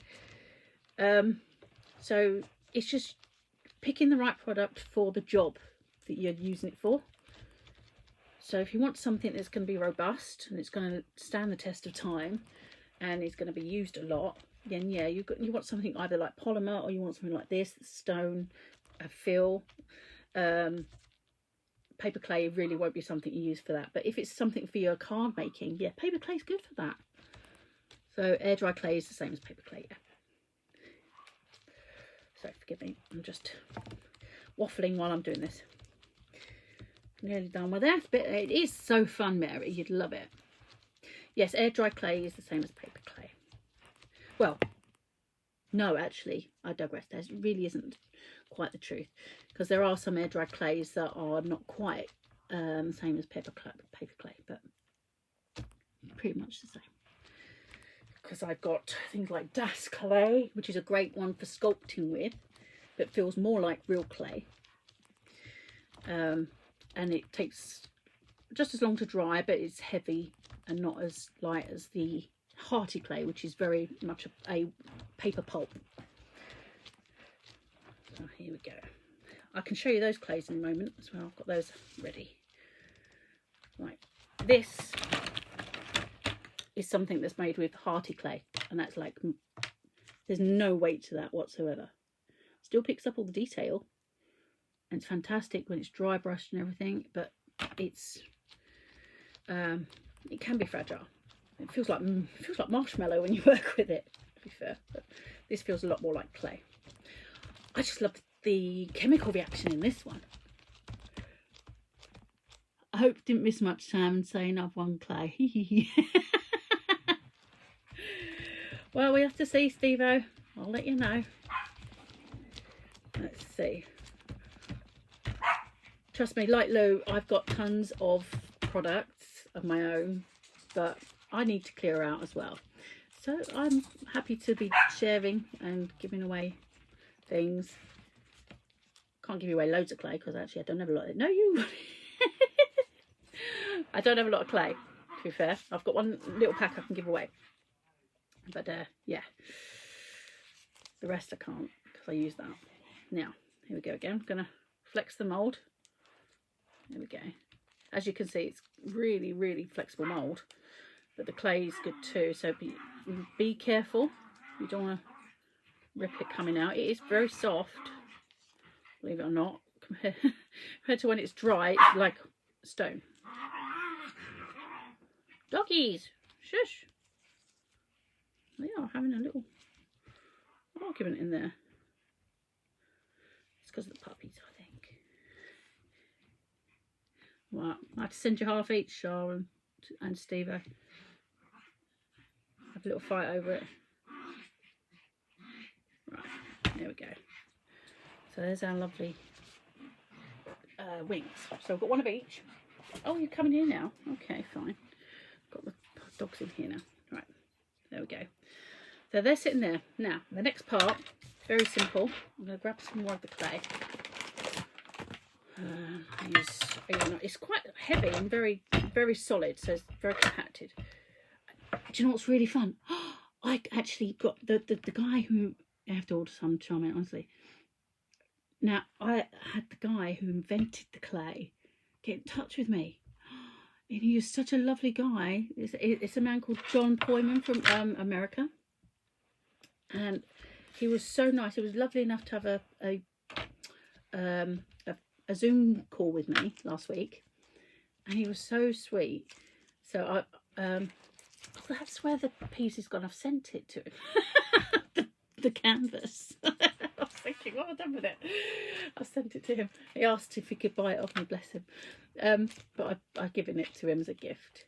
So it's just picking the right product for the job that you're using it for. So if you want something that's going to be robust and it's going to stand the test of time and it's going to be used a lot, then yeah, you want something either like polymer or you want something like this, stone, a fill. Paper clay really won't be something you use for that. But if it's something for your card making, yeah, paper clay is good for that. So air dry clay is the same as paper clay, yeah. So forgive me, I'm just waffling while I'm doing this. Nearly done with that, but it is so fun, Mary. You'd love it. Yes, air dry clay is the same as paper clay. Well, no, actually, I digress. That really isn't quite the truth, because there are some air dry clays that are not quite the same as paper clay, but pretty much the same. Because I've got things like Das clay, which is a great one for sculpting with, but feels more like real clay. And it takes just as long to dry, but it's heavy and not as light as the hearty clay, which is very much a paper pulp. So here we go. I can show you those clays in a moment as well. I've got those ready. Right, this is something that's made with hearty clay, and that's like, there's no weight to that whatsoever. Still picks up all the detail, and it's fantastic when it's dry brushed and everything, but it's it can be fragile. It feels like marshmallow when you work with it, to be fair, but this feels a lot more like clay. I just love the chemical reaction in this one. I hope didn't miss much time in saying I've won clay. Well, we have to see, Steve-O. I'll let you know. Let's see. Trust me, like Lou, I've got tons of products of my own, but I need to clear out as well. So I'm happy to be sharing and giving away things. Can't give you away loads of clay because actually I don't have a lot of it. No, you. I don't have a lot of clay, to be fair. I've got one little pack I can give away. But yeah, the rest I can't because I use that. Now, here we go again. I'm going to flex the mould. There we go. As you can see, it's really, really flexible mould. But the clay is good too, so be careful. You don't want to rip it coming out. It is very soft, believe it or not, compared to when it's dry. It's like stone. Doggies, shush. They are having a little argument in there. It's because of the puppies, I think. Well, I have to send you half each, Sharon and Steve-O. Have a little fight over it. Right, there we go. So there's our lovely wings. So I've got one of each. Oh, you're coming here now? Okay, fine. Got the dogs in here now. Right, there we go. So they're sitting there. Now, the next part, very simple. I'm going to grab some more of the clay. It's quite heavy and very, very solid, so it's very compacted. Do you know what's really fun? I actually got the guy who, I have to order some charming, honestly. Now, I had the guy who invented the clay get in touch with me. And he is such a lovely guy. It's a man called John Poyman from America. And he was so nice. He was lovely enough to have a Zoom call with me last week. And he was so sweet. So that's where the piece has gone. I've sent it to him. the canvas. I was thinking, what have I done with it? I sent it to him. He asked if he could buy it off me, bless him. But I've given it to him as a gift.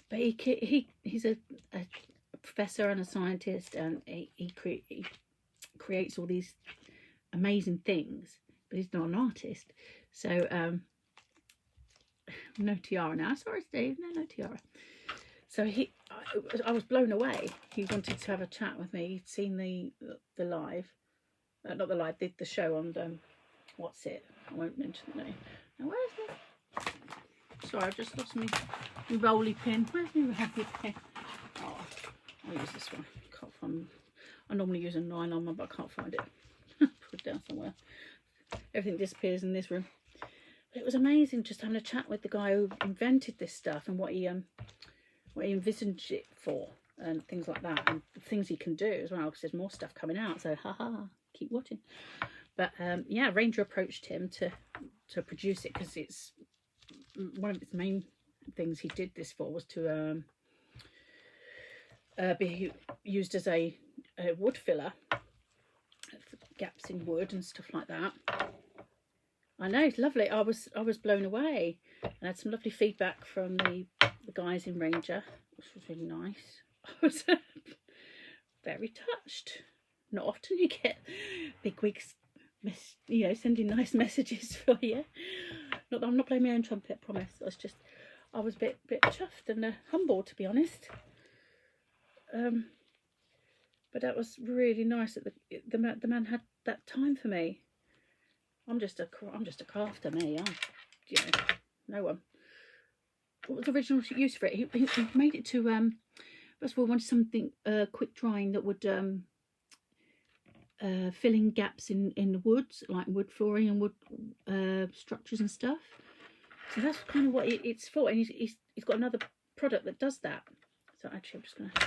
But he's a professor and a scientist, and he creates all these amazing things. But he's not an artist. So no tiara now. Sorry, Steve. No tiara. So I was blown away. He wanted to have a chat with me. He'd seen the live, not the live, the show on what's it? I won't mention the name. Now where's my? Sorry, I've just lost my rolly pin. Where's my rolly pin? Oh, I'll use this one. Can't find. I normally use a nylon one, but I can't find it. Put it down somewhere. Everything disappears in this room. But it was amazing just having a chat with the guy who invented this stuff and what he envisaged it for and things like that, and the things he can do as well, because there's more stuff coming out. So keep watching. But yeah, Ranger approached him to produce it because it's one of its main things he did this for was to be used as a wood filler for gaps in wood and stuff like that. I know, it's lovely. I was blown away. I had some lovely feedback from the guys in Ranger, which was really nice. I was very touched. Not often you get big wigs, sending nice messages for you. Not that I'm not playing my own trumpet, I promise. I was a bit chuffed and humbled, to be honest. But that was really nice that the man had that time for me. I'm just a crafter, me. No one. What was the original use for it? He made it to First of all, I wanted something quick drying that would fill in gaps in the woods, like wood flooring and wood structures and stuff. So that's kind of what it's for. And he's got another product that does that. So actually, I'm just going to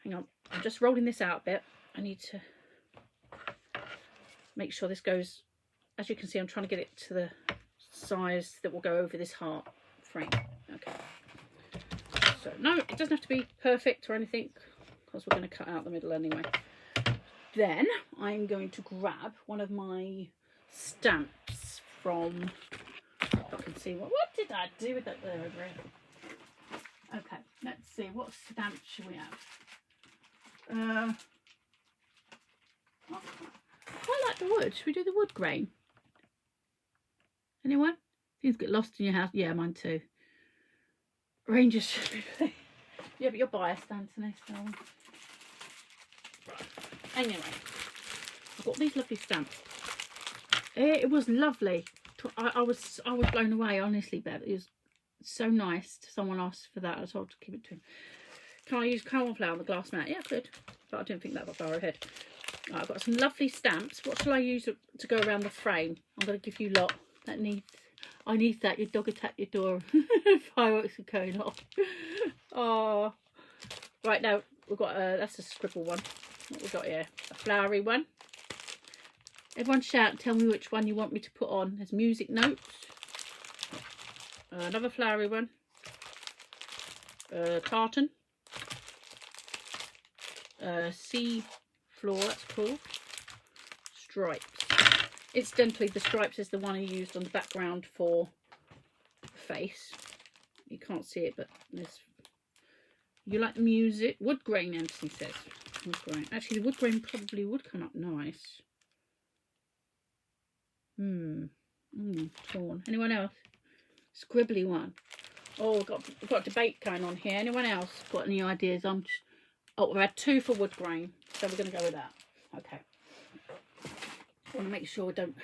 hang on. I'm just rolling this out a bit. I need to make sure this goes. As you can see, I'm trying to get it to the size that will go over this heart frame. Okay. So no, it doesn't have to be perfect or anything, because we're going to cut out the middle anyway. Then I'm going to grab one of my stamps from, I can see what did I do with that there over here? Okay, let's see, what stamp should we have? I like the wood. Should we do the wood grain? Anyone? Things get lost in your house. Yeah, mine too. Rangers should be. Yeah, but you're biased, Anthony. So. Right. Anyway, I've got these lovely stamps. It was lovely. I was blown away, honestly, Bev. It was so nice. Someone asked for that. I told to give it to him. Can I use carbon flour on the glass mat? Yeah, I could. But I didn't think that got far ahead. Right, I've got some lovely stamps. What shall I use to go around the frame? I'm going to give you a lot that needs. I need that. Your dog attacked your door. Fireworks are going off. Oh. Right, now we've got that's a scribble one. What we got here? A flowery one. Everyone shout and tell me which one you want me to put on. There's music notes. Another flowery one. Tartan. Sea floor, that's cool. Stripes. Incidentally, the stripes is the one I used on the background for the face. You can't see it, but there's. You like the music? Wood grain, Anthony says. Wood grain. Actually, the wood grain probably would come up nice. Torn. Anyone else? Scribbly one. Oh, we've got a debate going on here. Anyone else got any ideas? Oh, we had 2 for wood grain, so we're going to go with that. Okay. I want to make sure we don't.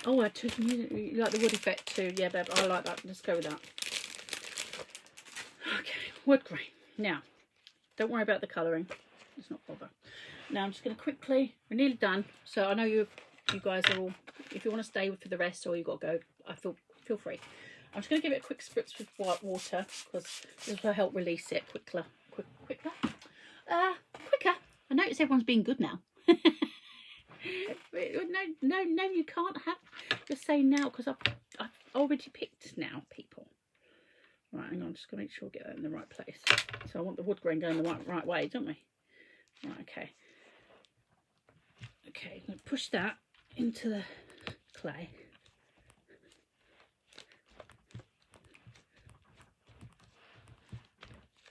Oh, I had 2 for music. You like the wood effect too? Yeah, babe. I like that. Let's go with that. Okay, wood grain. Now, don't worry about the colouring. It's not bother. Now I'm just going to quickly. We're nearly done. So I know you guys are all. If you want to stay for the rest, or you got to go, I feel free. I'm just going to give it a quick spritz with white water, because this will help release it quicker. Quicker. I notice everyone's being good now. No, you can't have. Just say now, because I've already picked now, people. Right, hang on. I'm just going to make sure I get that in the right place. So I want the wood grain going the right way, don't we? Right, okay. Okay, I'm going to push that into the clay.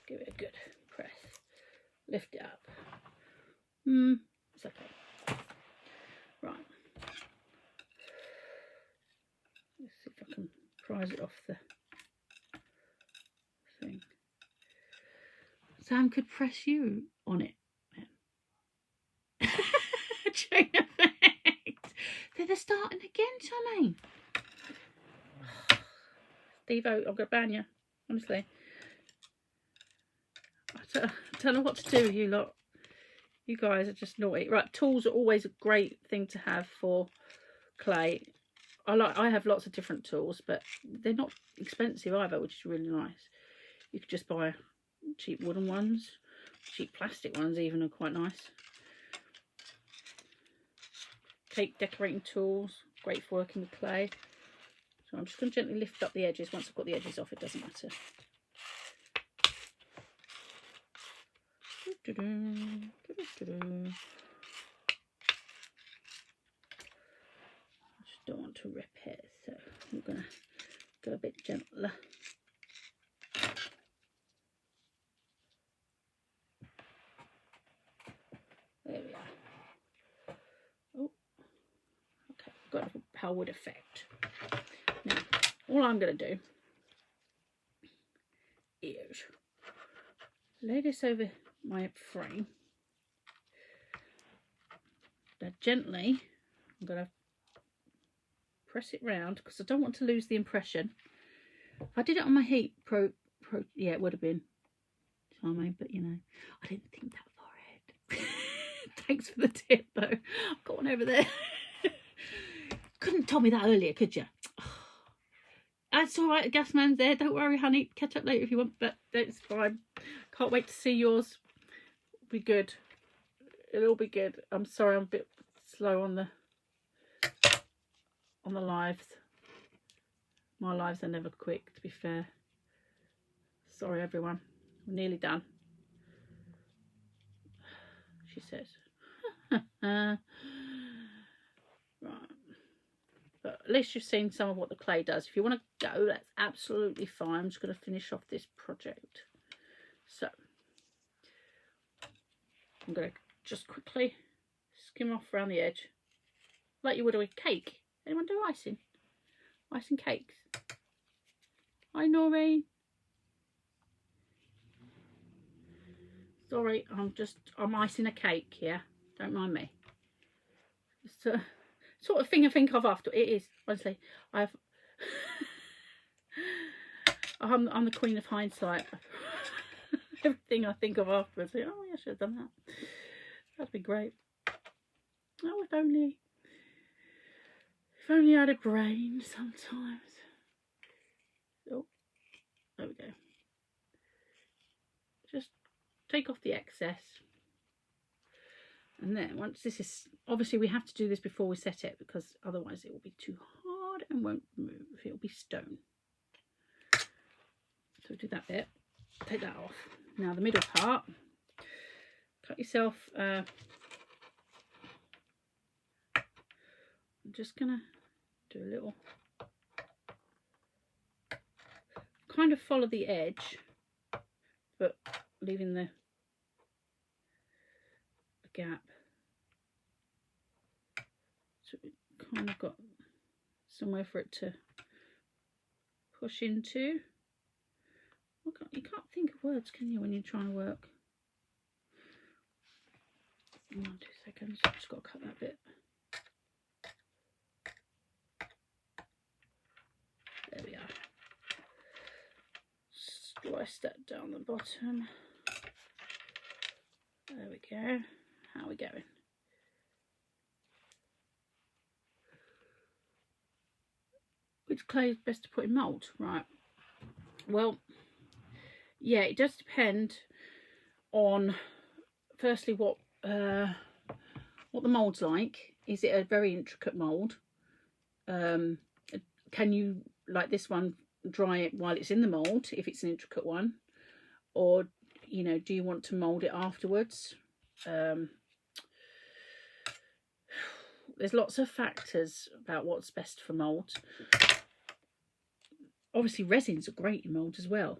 Give it a good press. Lift it up. It's okay. Right. Let's see if I can prise it off the thing. Sam could press you on it. Chain effect. They're starting again, Tommy. Steve-O, I'm going to ban you. Honestly. I don't know what to do with you lot. You guys are just naughty. Right, tools are always a great thing to have for clay. I have lots of different tools, but they're not expensive either, which is really nice. You could just buy cheap wooden ones. Cheap plastic ones even are quite nice. Cake decorating tools, great for working with clay. So I'm just going to gently lift up the edges. Once I've got the edges off, it doesn't matter. I just don't want to rip it, so I'm going to go a bit gentler. There we are. Oh, okay, got a power wood effect. Now, all I'm going to do is lay this over my frame. Now gently, I'm going to press it round, because I don't want to lose the impression. If I did it on my heat yeah, it would have been. farming, but you know, I didn't think that far ahead. Thanks for the tip though. I've got one over there. Couldn't tell me that earlier, could you? That's all right, the gas man's there. Don't worry, honey. Catch up later if you want, but that's fine. Can't wait to see yours. It'll be good. It'll be good. I'm sorry, I'm a bit slow on the lives. My lives are never quick, to be fair. Sorry, everyone. We're nearly done. She says. Right. But at least you've seen some of what the clay does. If you want to go, that's absolutely fine. I'm just going to finish off this project. So, I'm going to just quickly skim off around the edge. Like you would with cake. Anyone do icing? Icing cakes? Hi, Noreen. Sorry, I'm icing a cake here. Don't mind me. It's a sort of thing I think of after. It is, honestly. I'm the queen of hindsight. Everything I think of afterwards. Like, oh, yeah, I should have done that. That'd be great. Oh, if only I had a brain sometimes. Oh, there we go. Just take off the excess. And then once this is, obviously we have to do this before we set it, because otherwise it will be too hard and won't move. It'll be stone. So do that bit. Take that off. Now the middle part. Cut yourself. I'm just gonna do a little. Kind of follow the edge, but leaving the gap. So we kind of got somewhere for it to push into. You can't think of words, can you, when you're trying to work? 1, 2 seconds. Just got to cut that bit. There we are. Slice that down the bottom. There we go. How are we going? Which clay is best to put in mould? Right. Well, yeah, it does depend on, firstly, what the mould's like. Is it a very intricate mould? Can you, like this one, dry it while it's in the mould if it's an intricate one? Or, you know, do you want to mould it afterwards? There's lots of factors about what's best for mould. Obviously, resins are great in mould as well.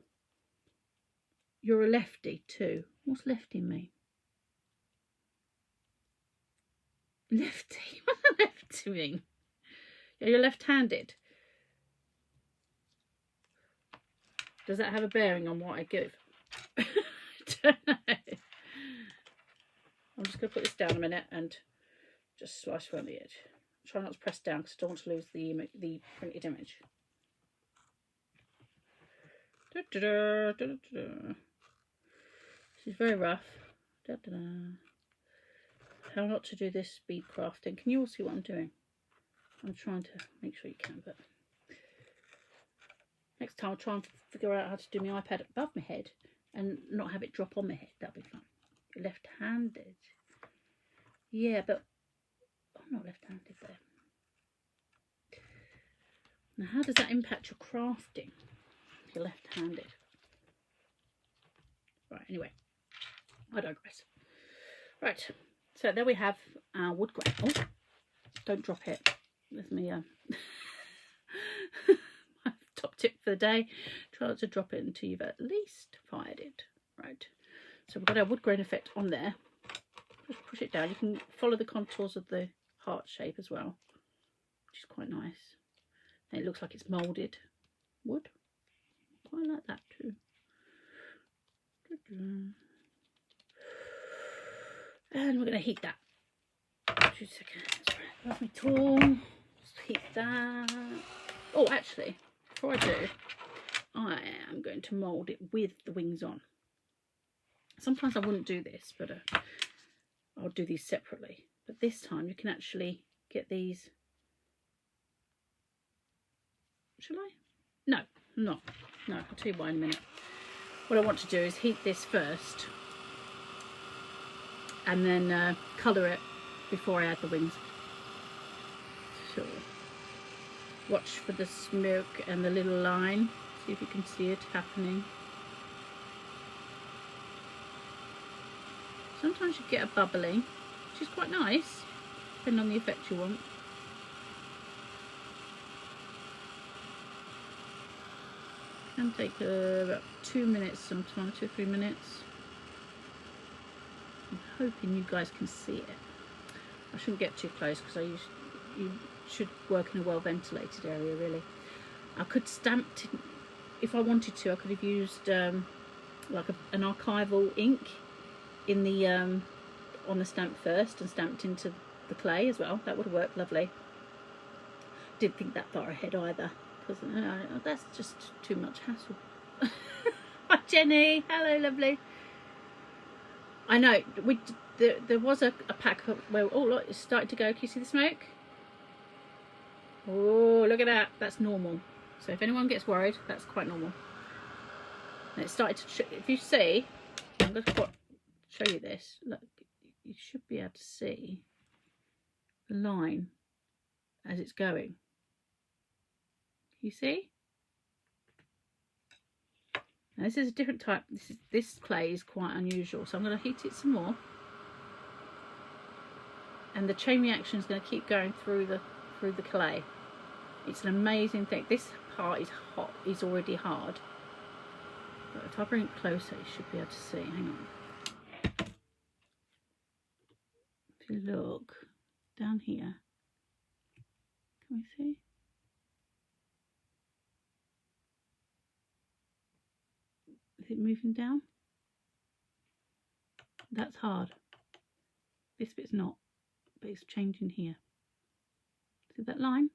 You're a lefty too. What's lefty mean? Lefty? What does lefty mean? Yeah, you're left-handed. Does that have a bearing on what I give? I don't know. I'm just going to put this down a minute and just slice around the edge. Try not to press down because I don't want to lose the printed image. Da, da, da, da, da, da. This is very rough. Da, da, da. How not to do this bead crafting. Can you all see what I'm doing? I'm trying to make sure you can, but next time I'll try and figure out how to do my iPad above my head and not have it drop on my head. That'll be fun. You're left-handed. Yeah, but I'm not left-handed there. Now, how does that impact your crafting if you're left-handed? Right, anyway, I digress. Right, so there we have our wood grain. Oh, don't drop it. There's me. My top tip for the day: try not to drop it until you've at least fired it. Right. So we've got our wood grain effect on there. Just push it down. You can follow the contours of the heart shape as well, which is quite nice. And it looks like it's moulded wood. Quite like that too. And we're going to heat that. 2 seconds. Right, where's my tool? Just heat that. Oh, actually, before I do, I am going to mould it with the wings on. Sometimes I wouldn't do this, but I'll do these separately. But this time you can actually get these. Shall I? No, no. I'll tell you why in a minute. What I want to do is heat this first and then colour it before I add the wings. So watch for the smoke and the little line. See if you can see it happening. Sometimes you get a bubbling, which is quite nice, depending on the effect you want. Can take about 2 minutes sometimes, 2 or 3 minutes. I'm hoping you guys can see it. I shouldn't get too close because you should work in a well ventilated area really. I could stamp it, if I wanted to. I could have used like an archival ink in the on the stamp first and stamped into the clay as well. That would have worked lovely. Didn't think that far ahead either, because that's just too much hassle. Hi Jenny, hello lovely. I know there was a pack where, oh look, it's starting to go. Can you see the smoke? Oh, look at that. That's normal. So if anyone gets worried, that's quite normal. And it started to, if you see, I'm going to show you this. Look, you should be able to see the line as it's going. You see? Now this is a different type. This clay is quite unusual, so I'm going to heat it some more. And the chain reaction is going to keep going through the clay. It's an amazing thing. This part is hot, is already hard. But if I bring it closer, you should be able to see. Hang on. If you look down here, can we see? Is it moving down? That's hard. This bit's not, but it's changing here. See that line?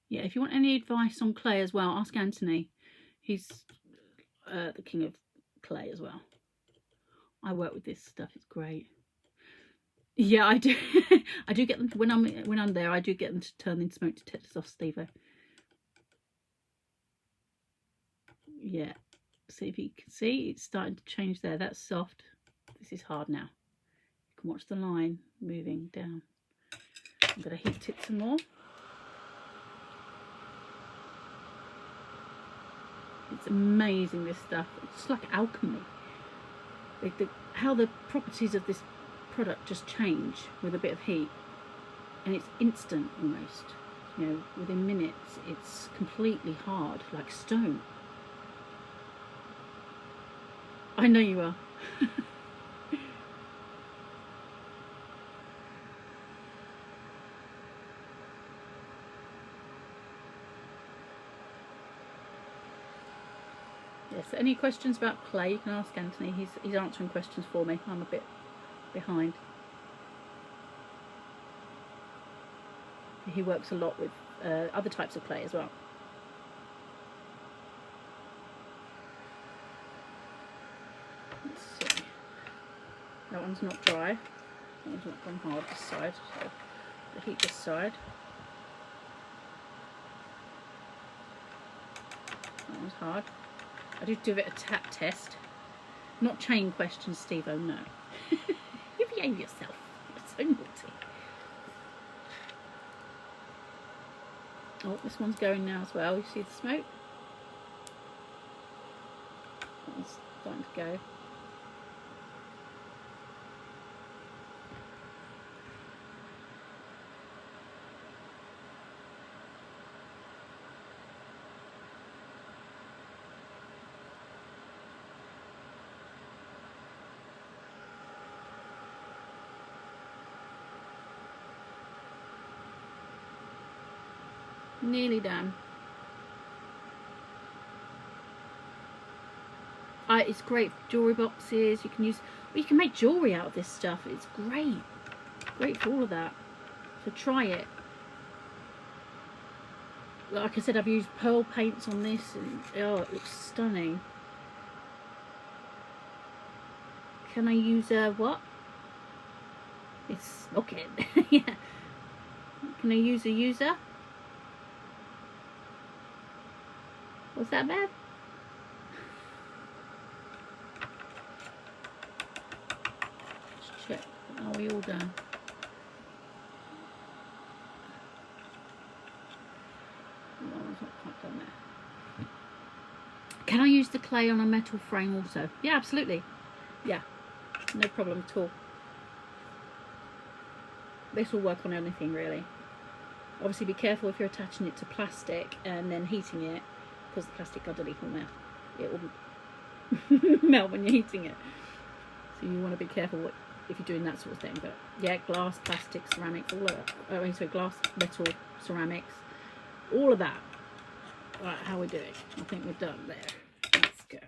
Yeah, if you want any advice on clay as well, ask Anthony. He's the king of clay as well. I work with this stuff, it's great. Yeah, I do. I do get them to, when I'm there, I do get them to turn in smoke detectors off, Steve-o. Yeah, see if you can see, it's starting to change there. That's soft. This is hard now. You can watch the line moving down. I'm going to heat it some more. It's amazing, this stuff. It's like alchemy. How the properties of this product just change with a bit of heat, and it's instant almost. You know, within minutes, it's completely hard, like stone. I know you are. Yes, any questions about clay, you can ask Anthony. He's answering questions for me. I'm a bit behind. He works a lot with other types of clay as well. Let's see. That one's not dry. That one's not gone hard this side. So I'll heat this side. That one's hard. I do a bit of tap test. Not chain questions, Steve-o, no. You behave yourself. You're so naughty. Oh, this one's going now as well. You see the smoke? That one's starting to go. Nearly done. It's great for jewellery boxes. You can use, well, you can make jewellery out of this stuff. It's great. Great for all of that. So try it. like I said, I've used pearl paints on this, and oh, it looks stunning. Can I use a what? It's okay. Yeah. Can I use a user? Was that bad? Let's check. Are we all done? No, it's not quite done there. Can I use the clay on a metal frame also? Yeah, absolutely. Yeah, no problem at all. This will work on anything really. Obviously be careful if you're attaching it to plastic and then heating it, because the plastic underneath will melt. It will melt when you're heating it. So you want to be careful if you're doing that sort of thing. But yeah, glass, plastic, ceramics, all of that. Oh, so glass, metal, ceramics, all of that. Right, how we're doing? I think we're done there. Let's go.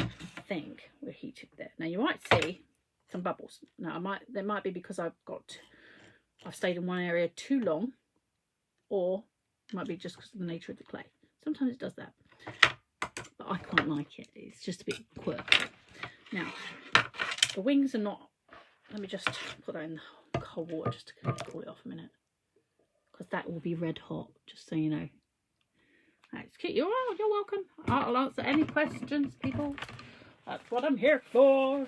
I think we're heated there. Now you might see some bubbles. Now there might be because I've stayed in one area too long, or it might be just because of the nature of the clay. Sometimes it does that, but I quite like it. It's just a bit quirky. Now the wings are not. Let me just put that in cold water just to cool it off a minute, because that will be red hot. Just so you know. That's cute. You're welcome. I'll answer any questions, people. That's what I'm here for.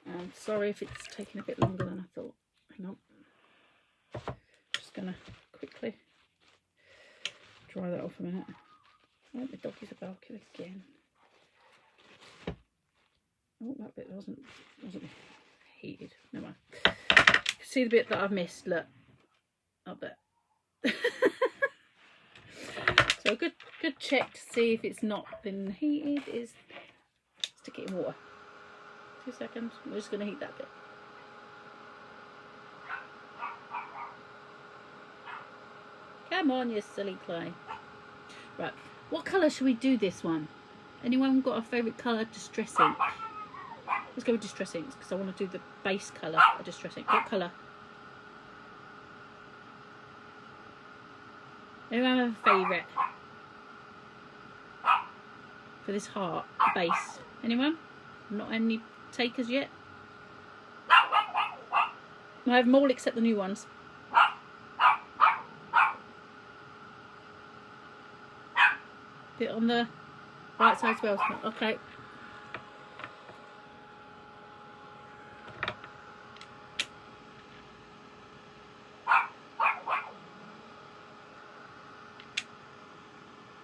I'm sorry if it's taking a bit longer than I thought. Hang on. Just gonna quickly dry that off a minute. Oh, my doggies are barking again. Oh, that bit wasn't heated. Never mind. See the bit that I've missed? Look, up there. So a good check to see if it's not been heated is stick it in water. 2 seconds. We're just going to heat that bit. Come on, you silly clay. Right, what colour should we do this one? Anyone got a favourite colour? Distress ink. Let's go with distress inks because I want to do the base colour of distress ink. What colour? Anyone have a favourite for this heart base? Anyone? Not any takers yet? I have them all except the new ones. Bit on the right side as well. Okay.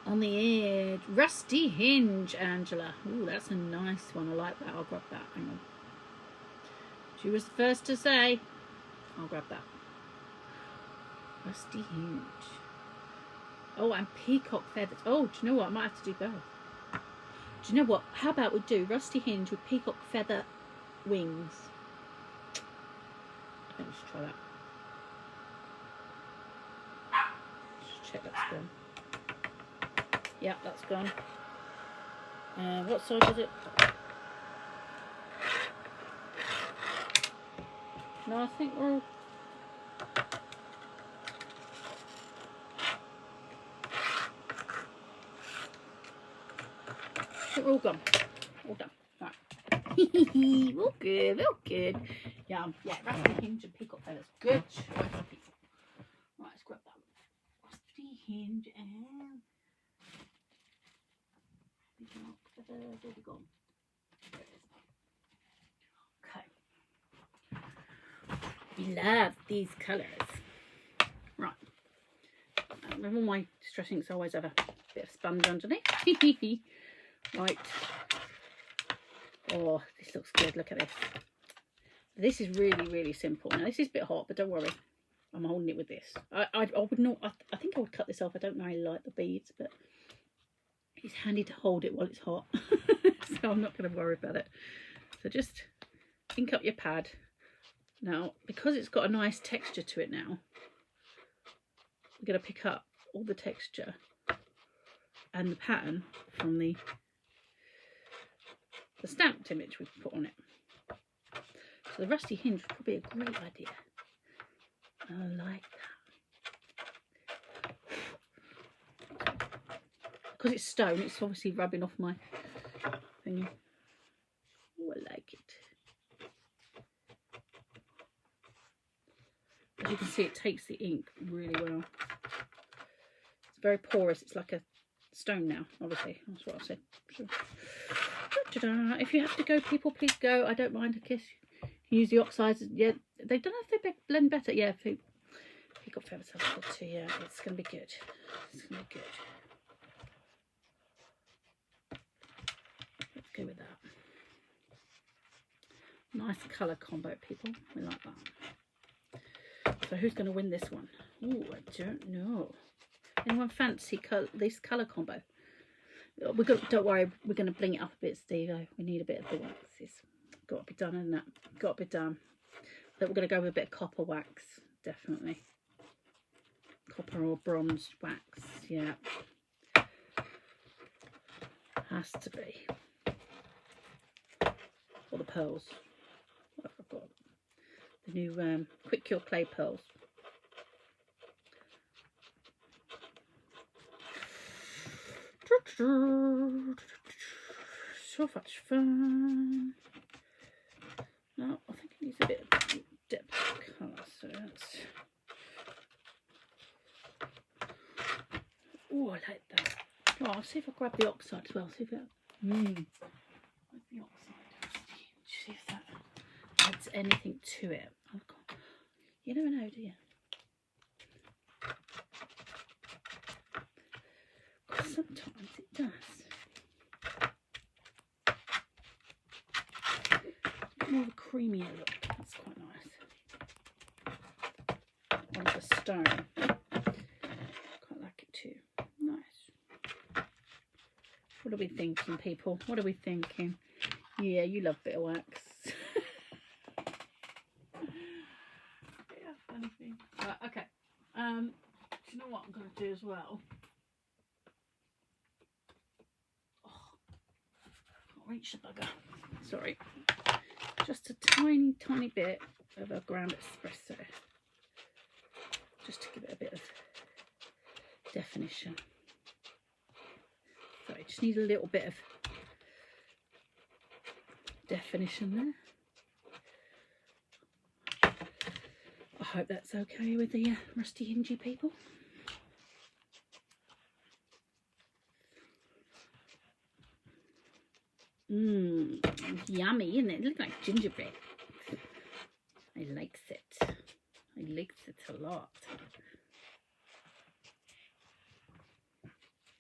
On the edge. Rusty hinge, Angela. Ooh, that's a nice one. I like that. I'll grab that. Hang on. She was the first to say. I'll grab that. Rusty hinge. Oh, and peacock feathers. Oh, do you know what? I might have to do both. Do you know what? How about we do rusty hinge with peacock feather wings? Let me just try that. Just check that's gone. Yeah, that's gone. What side is it? No, I think we're all... we're all gone. All done. Right. All good, all good. Yeah, rusty hinge and peacock feathers. Good choice, people. Right, let's grab that. Rusty hinge and peacock feathers. Where have we gone? There it is. Okay. We love these colours. Right. With all my distress inks, I always have a bit of sponge underneath. Right. Oh, this looks good. Look at this. This is really, really simple. Now, this is a bit hot, but don't worry. I'm holding it with this. I would not. I think I would cut this off. I don't really like the beads, but it's handy to hold it while it's hot. So I'm not going to worry about it. So just ink up your pad. Now, because it's got a nice texture to it now, we're going to pick up all the texture and the pattern from the stamped image we've put on it. So the rusty hinge would probably be a great idea. I like that. because it's stone, it's obviously rubbing off my thingy. Oh, I like it. As you can see, it takes the ink really well. It's very porous. It's like a stone now, obviously. That's what I said. So, if you have to go, people, please go. I don't mind a kiss. Use the oxides. Yeah, they don't know if they blend better. Yeah, if you got feather sample too, yeah, it's going to be good. It's going to be good. Let's go with that. Nice colour combo, people. We like that. So who's going to win this one? Oh, I don't know. Anyone fancy this colour combo? Don't worry, we're going to bling it up a bit, Steve. We need a bit of the wax. It's got to be done, isn't it? Got to be done. But we're going to go with a bit of copper wax, definitely. Copper or bronze wax, yeah. Has to be. Or the pearls. What have I got? The new Quick Cure Clay pearls. So much fun. No, I think it needs a bit of depth of colour, so that's... Oh, I like that. Oh, I'll see if I grab the oxide as well. See if it... The oxide. See if that adds anything to it. Oh, God. You never know, do you? Sometimes it does. More of a creamier look. That's quite nice. On the stone. Quite like it too. Nice. What are we thinking, people? What are we thinking? Yeah, you love a bit of wax. Yeah, funny thing. Right, okay. Do you know what I'm going to do as well? Reach the bugger. Sorry. Just a tiny, tiny bit of a ground espresso. Just to give it a bit of definition. Sorry, just need a little bit of definition there. I hope that's okay with the rusty hingy people. Yummy, isn't it? It looks like gingerbread. I likes it. I likes it a lot.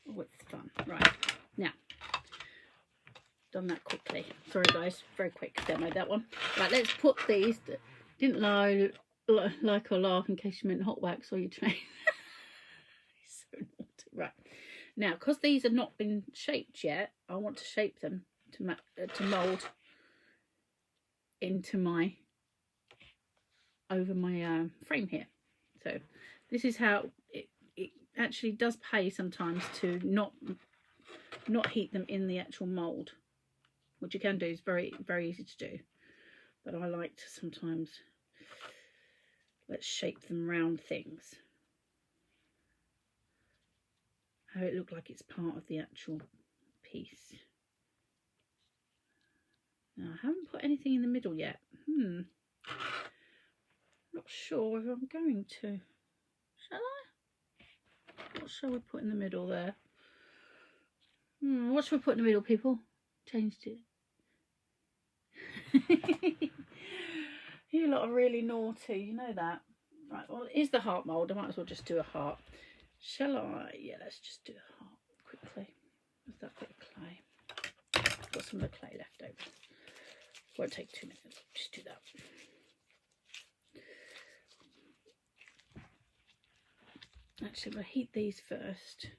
Oh, it's fun. Right, now, done that quickly. Sorry guys, very quick demo that one. Right, let's put these. Didn't lie, like or laugh in case you meant hot wax or your train. So naughty. Right, now, because these have not been shaped yet, I want to shape them to mould into my frame here. So this is how it actually does pay sometimes to not heat them in the actual mould, which you can do. Is very, very easy to do, but I like to sometimes let's shape them round things, have it look like it's part of the actual piece. Now, I haven't put anything in the middle yet. Not sure if I'm going to. Shall I? What shall we put in the middle there? What shall we put in the middle, people? Changed it. You lot are really naughty, you know that. Right, well, here's the heart mould. I might as well just do a heart. Shall I? Yeah, let's just do a heart quickly. Where's that bit of clay? Got some of the clay left over. Won't take 2 minutes. Just do that. Actually, we'll heat these first.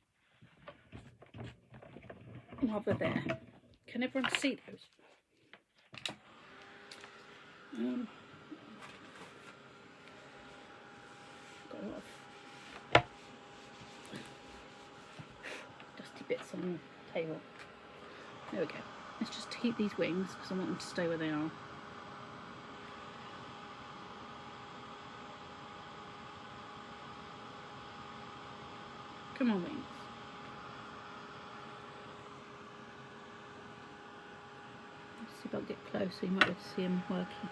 While they're there. Can everyone see those? Got a lot of dusty bits on the table. There we go. Let's just heat these wings because I want them to stay where they are. Come on, wings. Can't get close, so you might be able to see them working.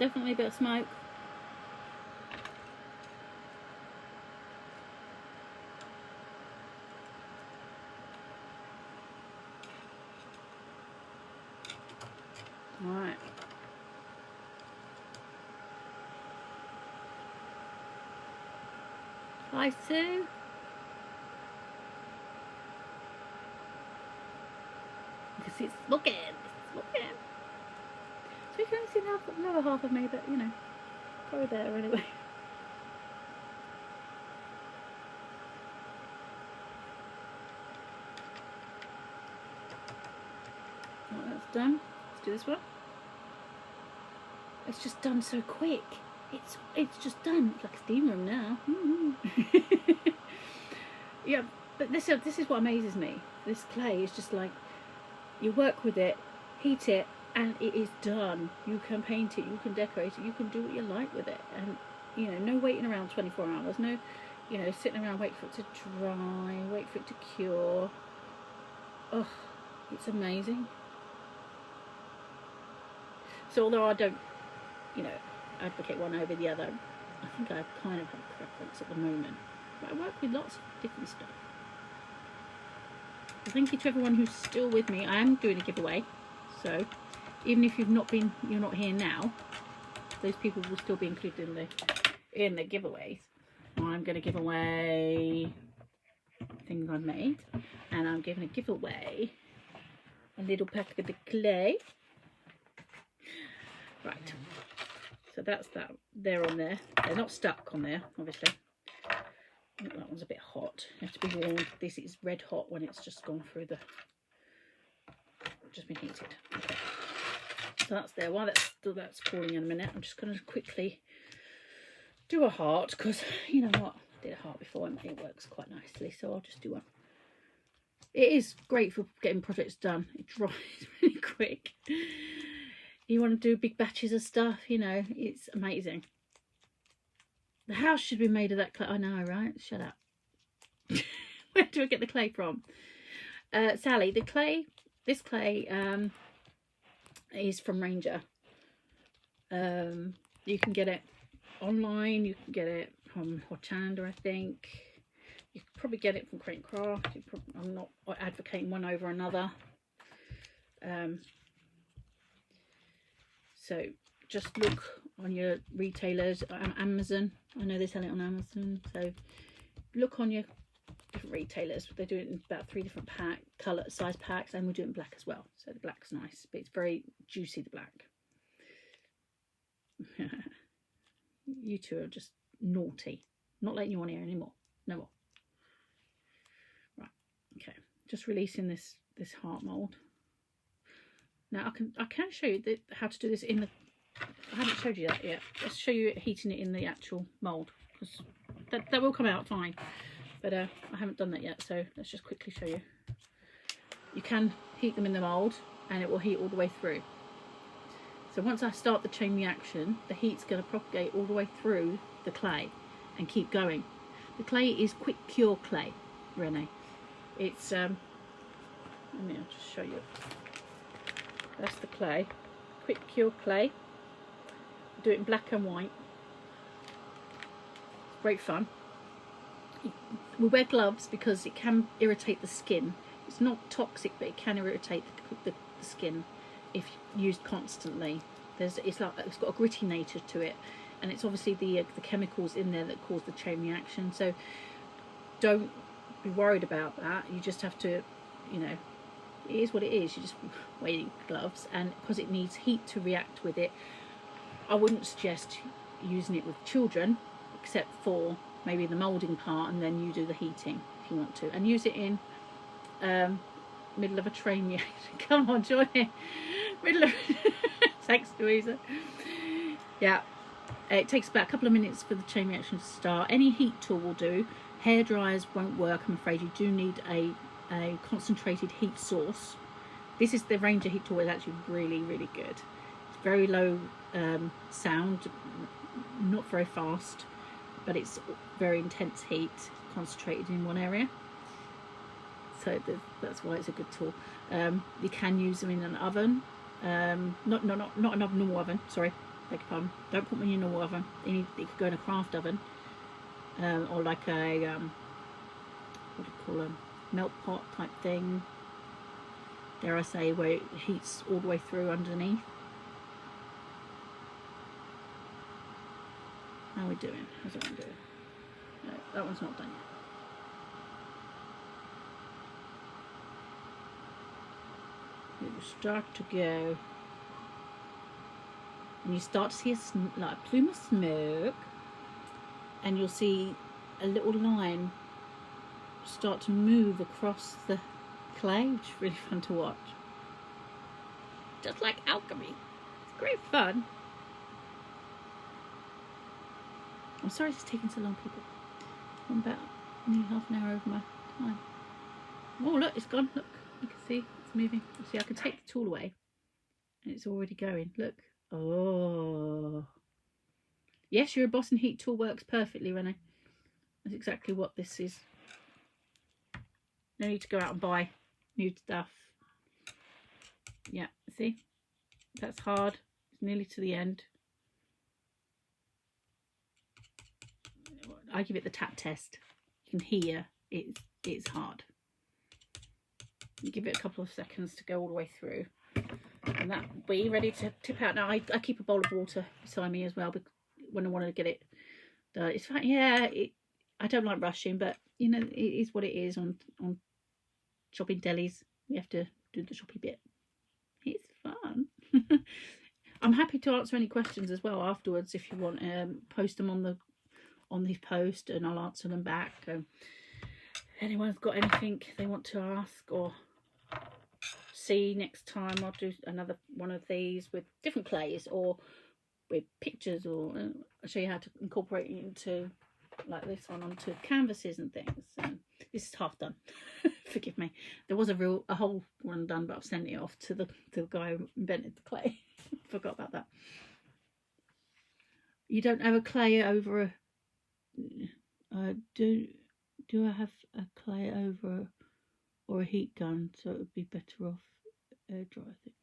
Definitely a bit of smoke. All right. Hi, Sue. You can see it's smoking. It's smoking. So you can only see the lower half of me, but you know, probably there anyway. Right, that's done. Let's do this one. It's just done so quick. It's just done. It's like a steam room now. Yeah, but this is what amazes me. This clay is just like, you work with it, heat it, and it is done. You can paint it, you can decorate it, you can do what you like with it, and you know, no waiting around 24 hours, no, you know, sitting around wait for it to dry, wait for it to cure. Oh, it's amazing. So although I don't, you know, advocate one over the other, I think I kind of have a preference at the moment. But I work with lots of different stuff. So thank you to everyone who's still with me. I am doing a giveaway, so even if you're not here now, those people will still be included in the giveaways. I'm going to give away things I've made, and I'm giving a giveaway a little pack of the clay. Right, so that's that. They're on there. They're not stuck on there, obviously. That one's a bit hot. You have to be warned. This is red hot when it's just gone through just been heated. Okay. So that's there. While that's cooling in a minute, I'm just going to quickly do a heart, because you know what, I did a heart before and it works quite nicely. So I'll just do one. It is great for getting projects done. It dries really quick. You want to do big batches of stuff, you know, it's amazing. The house should be made of that clay. I know, right? Shut up. Where do I get the clay from? Sally, this clay is from Ranger. You can get it online. You can get it from Hochanda, I think. You can probably get it from Crate & Craft. I'm not advocating one over another. So just look on your retailers, Amazon. I know they sell it on Amazon, so look on your different retailers. They do it in about 3 different size packs, and we do it in black as well. So the black's nice, but it's very juicy, the black. You two are just naughty. Not letting you on here anymore. No more. Right. Okay. Just releasing this heart mold. Now I can show you how to do this in the. I haven't showed you that yet. Let's show you heating it in the actual mould, because that will come out fine. But I haven't done that yet, so let's just quickly show you. You can heat them in the mould, and it will heat all the way through. So once I start the chain reaction, the heat's going to propagate all the way through the clay and keep going. The clay is quick cure clay, Renee. It's let me just show you. That's the clay, quick cure clay. Do it in black and white. Great fun. We wear gloves because it can irritate the skin. It's not toxic, but it can irritate the skin if used constantly. It's got a gritty nature to it, and it's obviously the chemicals in there that cause the chain reaction. So don't be worried about that. You just have to, you know, it is what it is. You just wear gloves, and because it needs heat to react with it, I wouldn't suggest using it with children, except for maybe the moulding part, and then you do the heating if you want to, and use it in middle of a train reaction. Come on, join in. Middle of thanks, Louisa. Yeah, it takes about a couple of minutes for the chain reaction to start. Any heat tool will do. Hair dryers won't work, I'm afraid. You do need a concentrated heat source. This is the Ranger heat tool. Is actually really, really good. It's very low sound, not very fast, but it's very intense heat concentrated in one area. So that's why it's a good tool. You can use them in an oven, not an oven, normal oven. Sorry, beg your pardon. Don't put them in your normal oven. It could go in a craft oven, or like a what do you call them, melt pot type thing. Dare I say, where it heats all the way through underneath. How are we doing? How's that one doing? No, that one's not done yet. It will start to go, and you start to see like a plume of smoke, and you'll see a little line start to move across the clay, which is really fun to watch. Just like alchemy. It's great fun. I'm sorry it's taking so long, people. I'm about nearly half an hour over my time. Oh, look, it's gone. Look, you can see it's moving. See, I can take the tool away, and it's already going. Look. Oh. Yes, your embossing heat tool works perfectly, Renee. That's exactly what this is. No need to go out and buy new stuff. Yeah, see? That's hard. It's nearly to the end. I give it the tap test. You can hear it's hard. You give it a couple of seconds to go all the way through, and that will be ready to tip out. Now I keep a bowl of water beside me as well, because when I want to get it done. It's fine. Yeah, I don't like rushing, but you know, it is what it is. On shopping delis, we have to do the shopping bit. It's fun. I'm happy to answer any questions as well afterwards if you want. Post them on the post, and I'll answer them back. Anyone's got anything they want to ask or see next time, I'll do another one of these with different clays or with pictures, or I'll show you how to incorporate it into, like this one, onto canvases and things. This is half done. Forgive me. There was a whole one done, but I've sent it off to the guy who invented the clay. Forgot about that. You don't have a clay over a do I have a clay over or a heat gun, so it would be better off air dry, I think.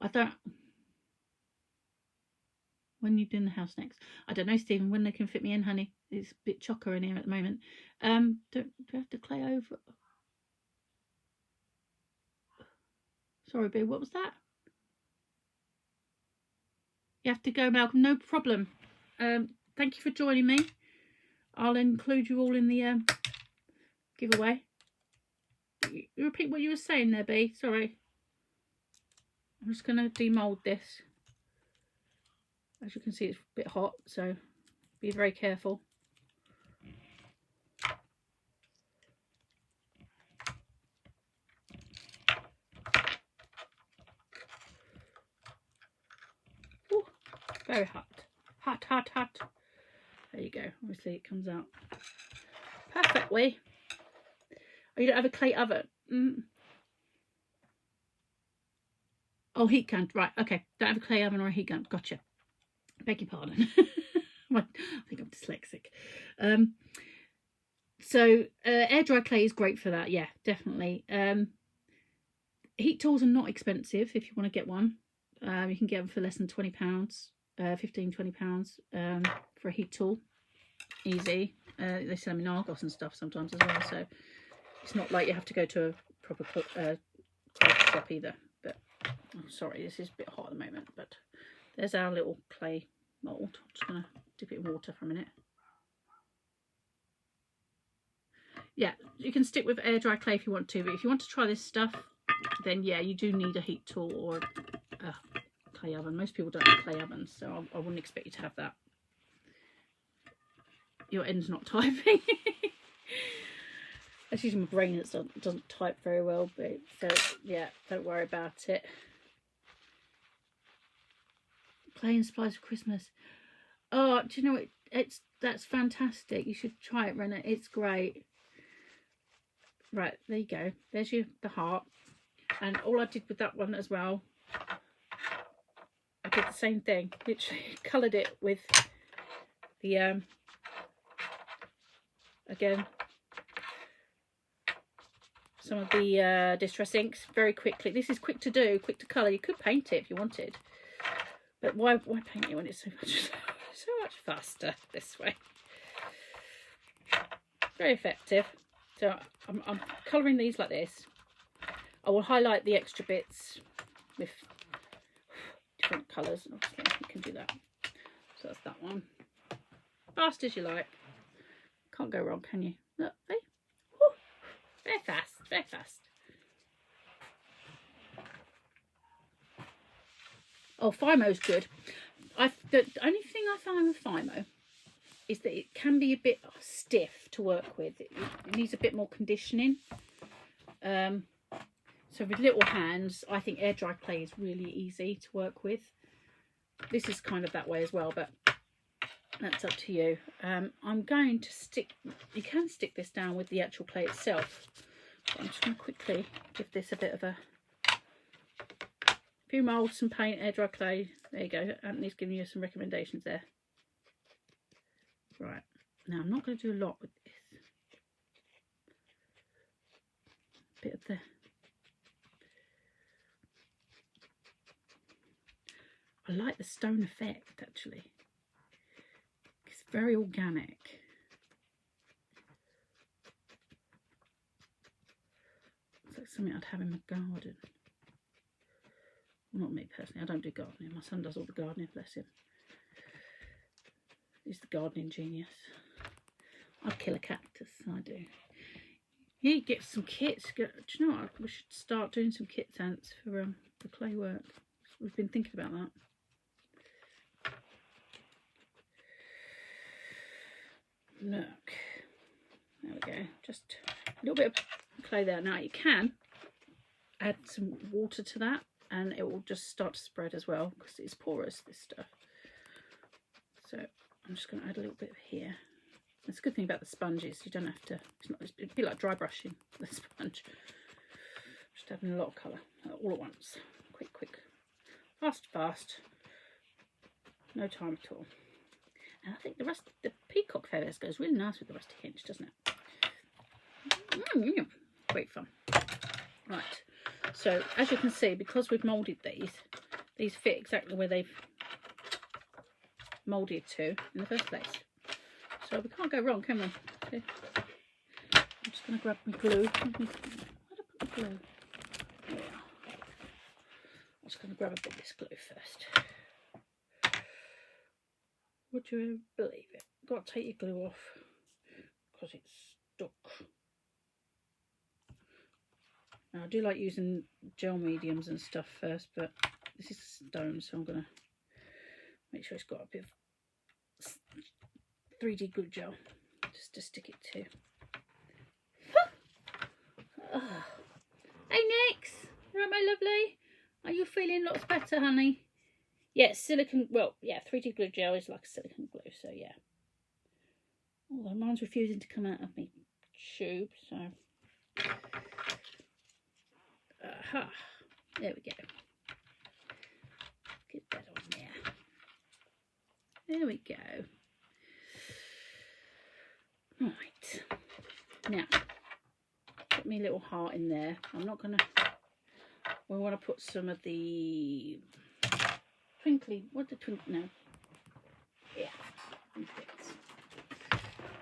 I don't. When you doing the house next? I don't know, Stephen, when they can fit me in, honey. It's a bit chocker in here at the moment. Do I have to clay over? Sorry, Boo, what was that? You have to go, Malcolm. No problem. Thank you for joining me. I'll include you all in the giveaway. You repeat what you were saying there, B. Sorry. I'm just going to demold this. As you can see, it's a bit hot, so be very careful. Ooh, very hot. Hot, hot, hot. There you go. Obviously, it comes out perfectly. Oh, you don't have a clay oven? Oh, heat gun. Right, okay. Don't have a clay oven or a heat gun. Gotcha. Beg your pardon. I think I'm dyslexic. So air dry clay is great for that. Yeah, definitely. Heat tools are not expensive if you want to get one. You can get them for less than £20, £15–20 for a heat tool. Easy. They sell them in Argos and stuff sometimes as well, so it's not like you have to go to a proper craft shop either. But I'm sorry, this is a bit hot at the moment, but there's our little clay mould. I'm just going to dip it in water for a minute. Yeah, you can stick with air dry clay if you want to, but if you want to try this stuff, then yeah, you do need a heat tool or a clay oven. Most people don't have clay ovens, so I wouldn't expect you to have that. Your end's not typing. That's usually my brain that doesn't type very well, but so yeah, don't worry about it. Clay and supplies for Christmas. Oh, do you know what? That's fantastic. You should try it, Renna. It's great. Right, there you go. There's the heart. And all I did with that one as well did the same thing. Literally coloured it with the again, some of the Distress inks very quickly. This is quick to do, quick to colour. You could paint it if you wanted, but why paint it when it's so much faster this way? Very effective. So I'm colouring these like this. I will highlight the extra bits with different colours. Obviously, you can do that. So that's that one. Fast as you like. Can't go wrong, can you? Look, see? Woo. Very fast, very fast. Oh, Fimo's good. The only thing I find with Fimo is that it can be a bit stiff to work with. It needs a bit more conditioning. So with little hands, I think air dry clay is really easy to work with. This is kind of that way as well, but that's up to you. I'm going to stick, you can stick this down with the actual clay itself. But I'm just going to quickly give this a bit of a few moulds, some paint, air dry clay. There you go. Anthony's giving you some recommendations there. Right, now I'm not going to do a lot with this. Bit of the I like the stone effect actually. It's very organic. It's like something I'd have in my garden. Not me personally, I don't do gardening. My son does all the gardening, bless him. He's the gardening genius. I'd kill a cactus, I do. You get some kits. Do you know what? We should start doing some kits, Ants, for clay work. We've been thinking about that. Look, there we go. Just a little bit of clay there. Now you can add some water to that, and it will just start to spread as well because it's porous, this stuff. So I'm just going to add a little bit here. That's a good thing about the sponges. You don't have to. It'd be like dry brushing the sponge. Just adding a lot of colour all at once. Quick, quick, fast. No time at all. And I think the peacock feathers goes really nice with the rusty hinge, doesn't it? Yeah. Great fun. Right. So as you can see, because we've moulded these fit exactly where they've moulded to in the first place. So we can't go wrong, can we? Okay. I'm just going to grab my glue. Where did I put the glue? There we are. I'm just going to grab a bit of this glue first. Would you ever believe it? Got to take your glue off because it's stuck. Now I do like using gel mediums and stuff first, but this is stone, so I'm going to make sure it's got a bit of 3D glue gel just to stick it to. Oh. Hey Nix, you alright my lovely? Are you feeling lots better, honey? Yeah, silicone, well, yeah, 3D glue gel is like silicone glue, so yeah. Although mine's refusing to come out of my tube, so. Aha, there we go. Get that on there. There we go. Right, now, put me little heart in there. I'm not going to, we want to put some of the twinkly, what the twinkly, no, yeah, bits.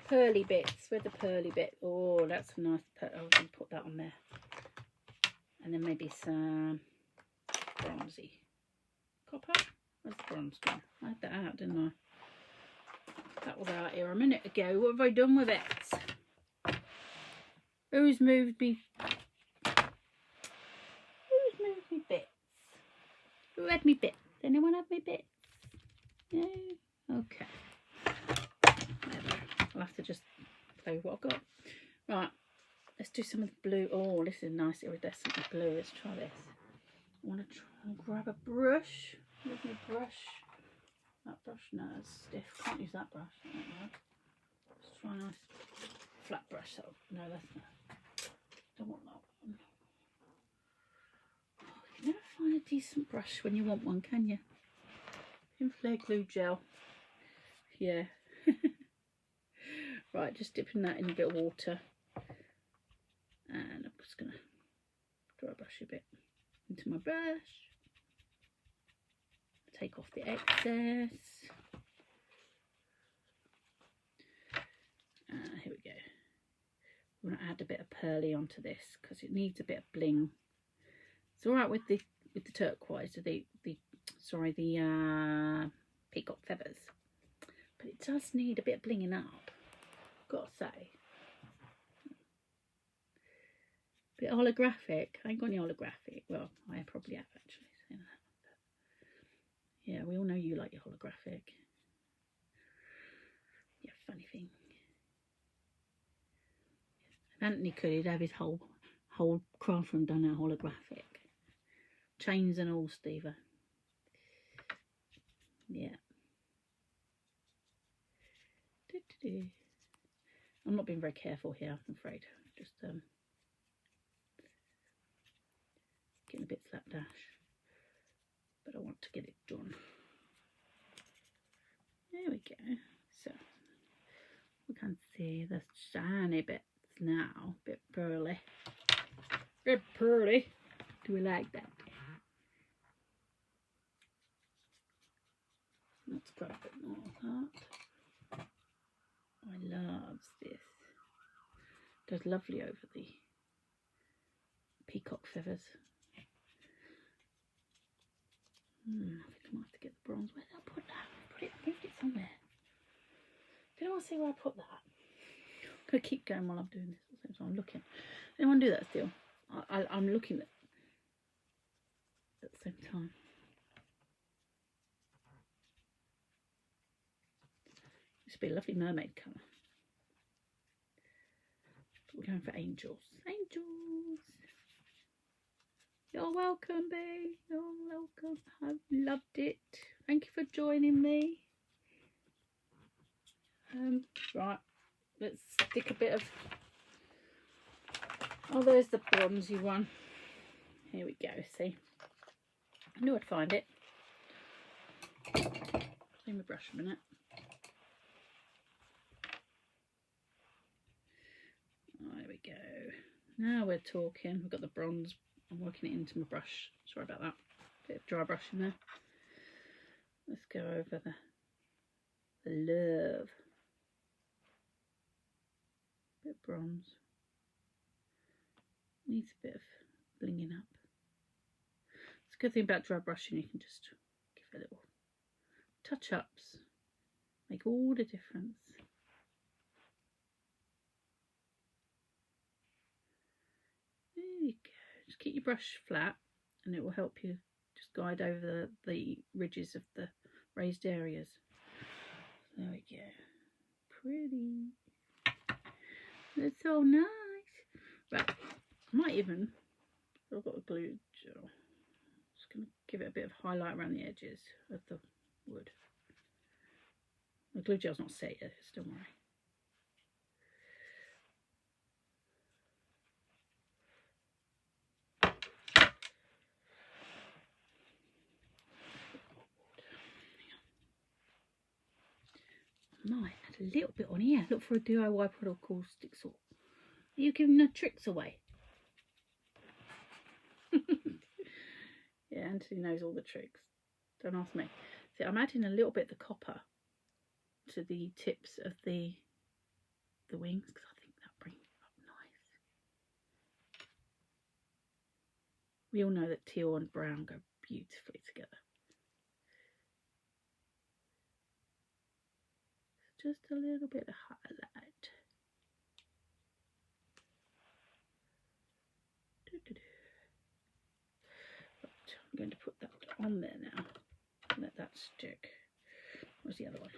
Pearly bits, where's the pearly bit? Oh, that's a nice, I'm going to put that on there. And then maybe some bronzy copper. Where's the bronze gone? I had that out, didn't I? That was out here a minute ago. What have I done with it? Who's moved me? Who's moved me bits? Who had me bits? Anyone have me bits? No? Okay. I'll have to just play with what I've got. Right. Let's do some of the blue. Oh, this is nice iridescent blue. Let's try this. I want to try and grab a brush. Where's my brush? That brush, no, it's stiff. Can't use that brush. Let's try a nice flat brush. So, no, that's not. Don't want that one. Oh, you can never find a decent brush when you want one, can you? in flare glue gel. Yeah. Right, just dipping that in a bit of water. And I'm just going to dry brush a bit into my brush. Take off the excess. Here we go. I'm going to add a bit of pearly onto this because it needs a bit of bling. It's all right with the turquoise, the peacock feathers, but it does need a bit of blinging up. Gotta say, bit holographic. I ain't got any holographic. Well, I probably have actually. Saying that. But yeah, we all know you like your holographic. Yeah, funny thing. If Anthony could, he'd have his whole craft room done out holographic. Chains and all, Steve. Yeah. I'm not being very careful here, I'm afraid. Just getting a bit slapdash. But I want to get it done. There we go. So we can see the shiny bits now. A bit pearly. Bit pearly. Do we like that? Let's grab a bit more of that. I love this. Does lovely over the peacock feathers. I think I might have to get the bronze. Where did I put that? Moved it somewhere. Did anyone see where I put that? I'm going to keep going while I'm doing this. So I'm looking. Anyone do that still? I'm looking at the same time. This would be a lovely mermaid colour. We're going for angels. Angels. You're welcome, Bee. You're welcome. I've loved it. Thank you for joining me. Right, let's stick a bit of. Oh, there's the bronzy one. Here we go. See, I knew I'd find it. Clean my brush a minute. Oh, there we go. Now we're talking. We've got the bronze. I'm working it into my brush. Sorry about that. Bit of dry brush in there. Let's go over the love. Bit of bronze. Needs a bit of blinging up. It's a good thing about dry brushing. You can just give it a little touch-ups. Make all the difference. There you go. Just keep your brush flat and it will help you just guide over the ridges of the raised areas. There we go. Pretty. That's so nice. Right, I might even, I've got a glue gel. Just going to give it a bit of highlight around the edges of the wood. The glue gel's not set yet, don't worry. I might add a little bit on here. Look for a DIY product called Stick Saw. Are you giving the tricks away? Yeah, Anthony knows all the tricks. Don't ask me. See, I'm adding a little bit of the copper to the tips of the wings because I think that brings it up nice. We all know that teal and brown go beautifully together. Just a little bit of highlight. Right, I'm going to put that on there now. Let that stick. Where's the other one?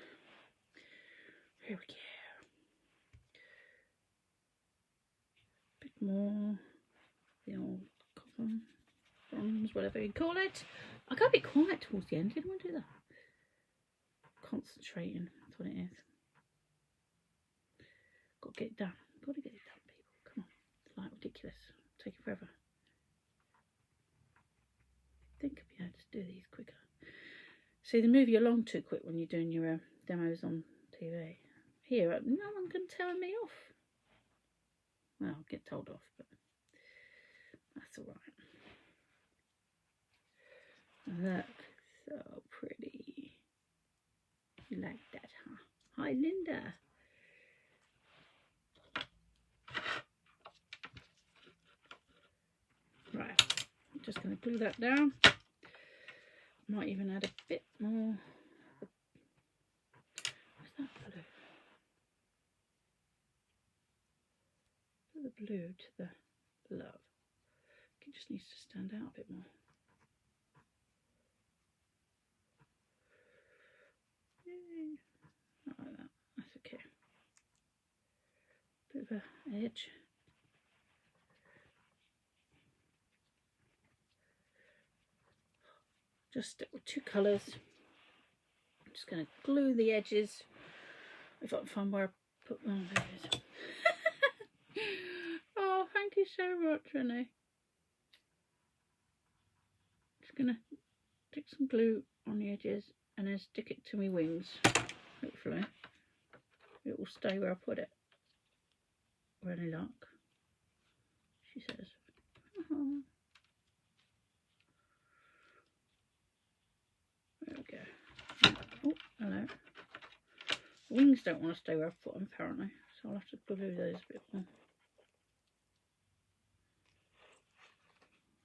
Here we go. Bit more. The old copper, bronze, whatever you call it. I got a bit quiet towards the end. Didn't want to do that. Concentrating. That's what it is. Got to get it done. Got to get it done, people. Come on. It's like ridiculous. Take it forever. I think I'd be able to do these quicker. See, they move you along too quick when you're doing your demos on TV. Here, no one can tell me off. Well, I'll get told off, but that's all right. Look, so pretty. You like that, huh? Hi, Linda. Right, I'm just going to glue that down. Might even add a bit more. Where's that blue? The blue to the love. It just needs to stand out a bit more. Yay. Not like that. That's okay. Bit of an edge. Just stick with 2 colours. I'm just going to glue the edges. If I can find where I put them. Oh, there it is. Oh, thank you so much, Renee. Just going to stick some glue on the edges and then stick it to my wings. Hopefully it will stay where I put it. Or any luck, she says. There we go. Oh, hello. Wings don't want to stay where I've put them apparently, so I'll have to glue those a bit more.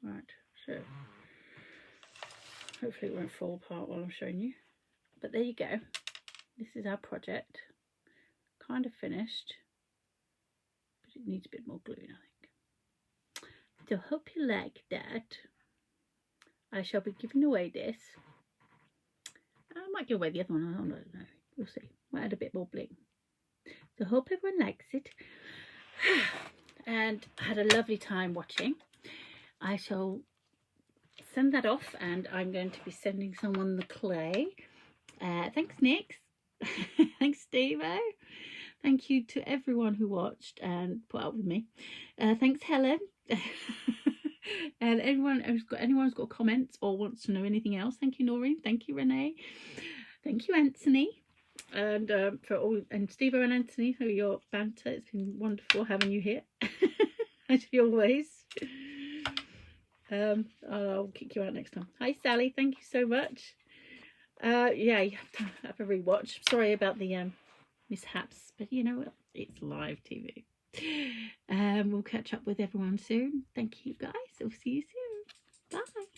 Right, so hopefully it won't fall apart while I'm showing you. But there you go. This is our project. Kind of finished, but it needs a bit more gluing, I think. So hope you like that. I shall be giving away this. I might give away the other one, I don't know. We'll see. Might add a bit more bling. So hope everyone likes it. And I had a lovely time watching. I shall send that off, and I'm going to be sending someone the clay. Thanks, Nix. Thanks, Steve-O. Thank you to everyone who watched and put up with me. Thanks, Helen. And anyone who's got comments or wants to know anything else. Thank you, Noreen. Thank you, Renee. Thank you, Anthony. And for all, and Steve-O and Anthony for your banter. It's been wonderful having you here, as always. I'll kick you out next time. Hi, Sally. Thank you so much. Yeah, you have to have a rewatch. Sorry about the mishaps, but you know what? It's live TV. We'll catch up with everyone soon. Thank you, guys. I'll see you soon. Bye.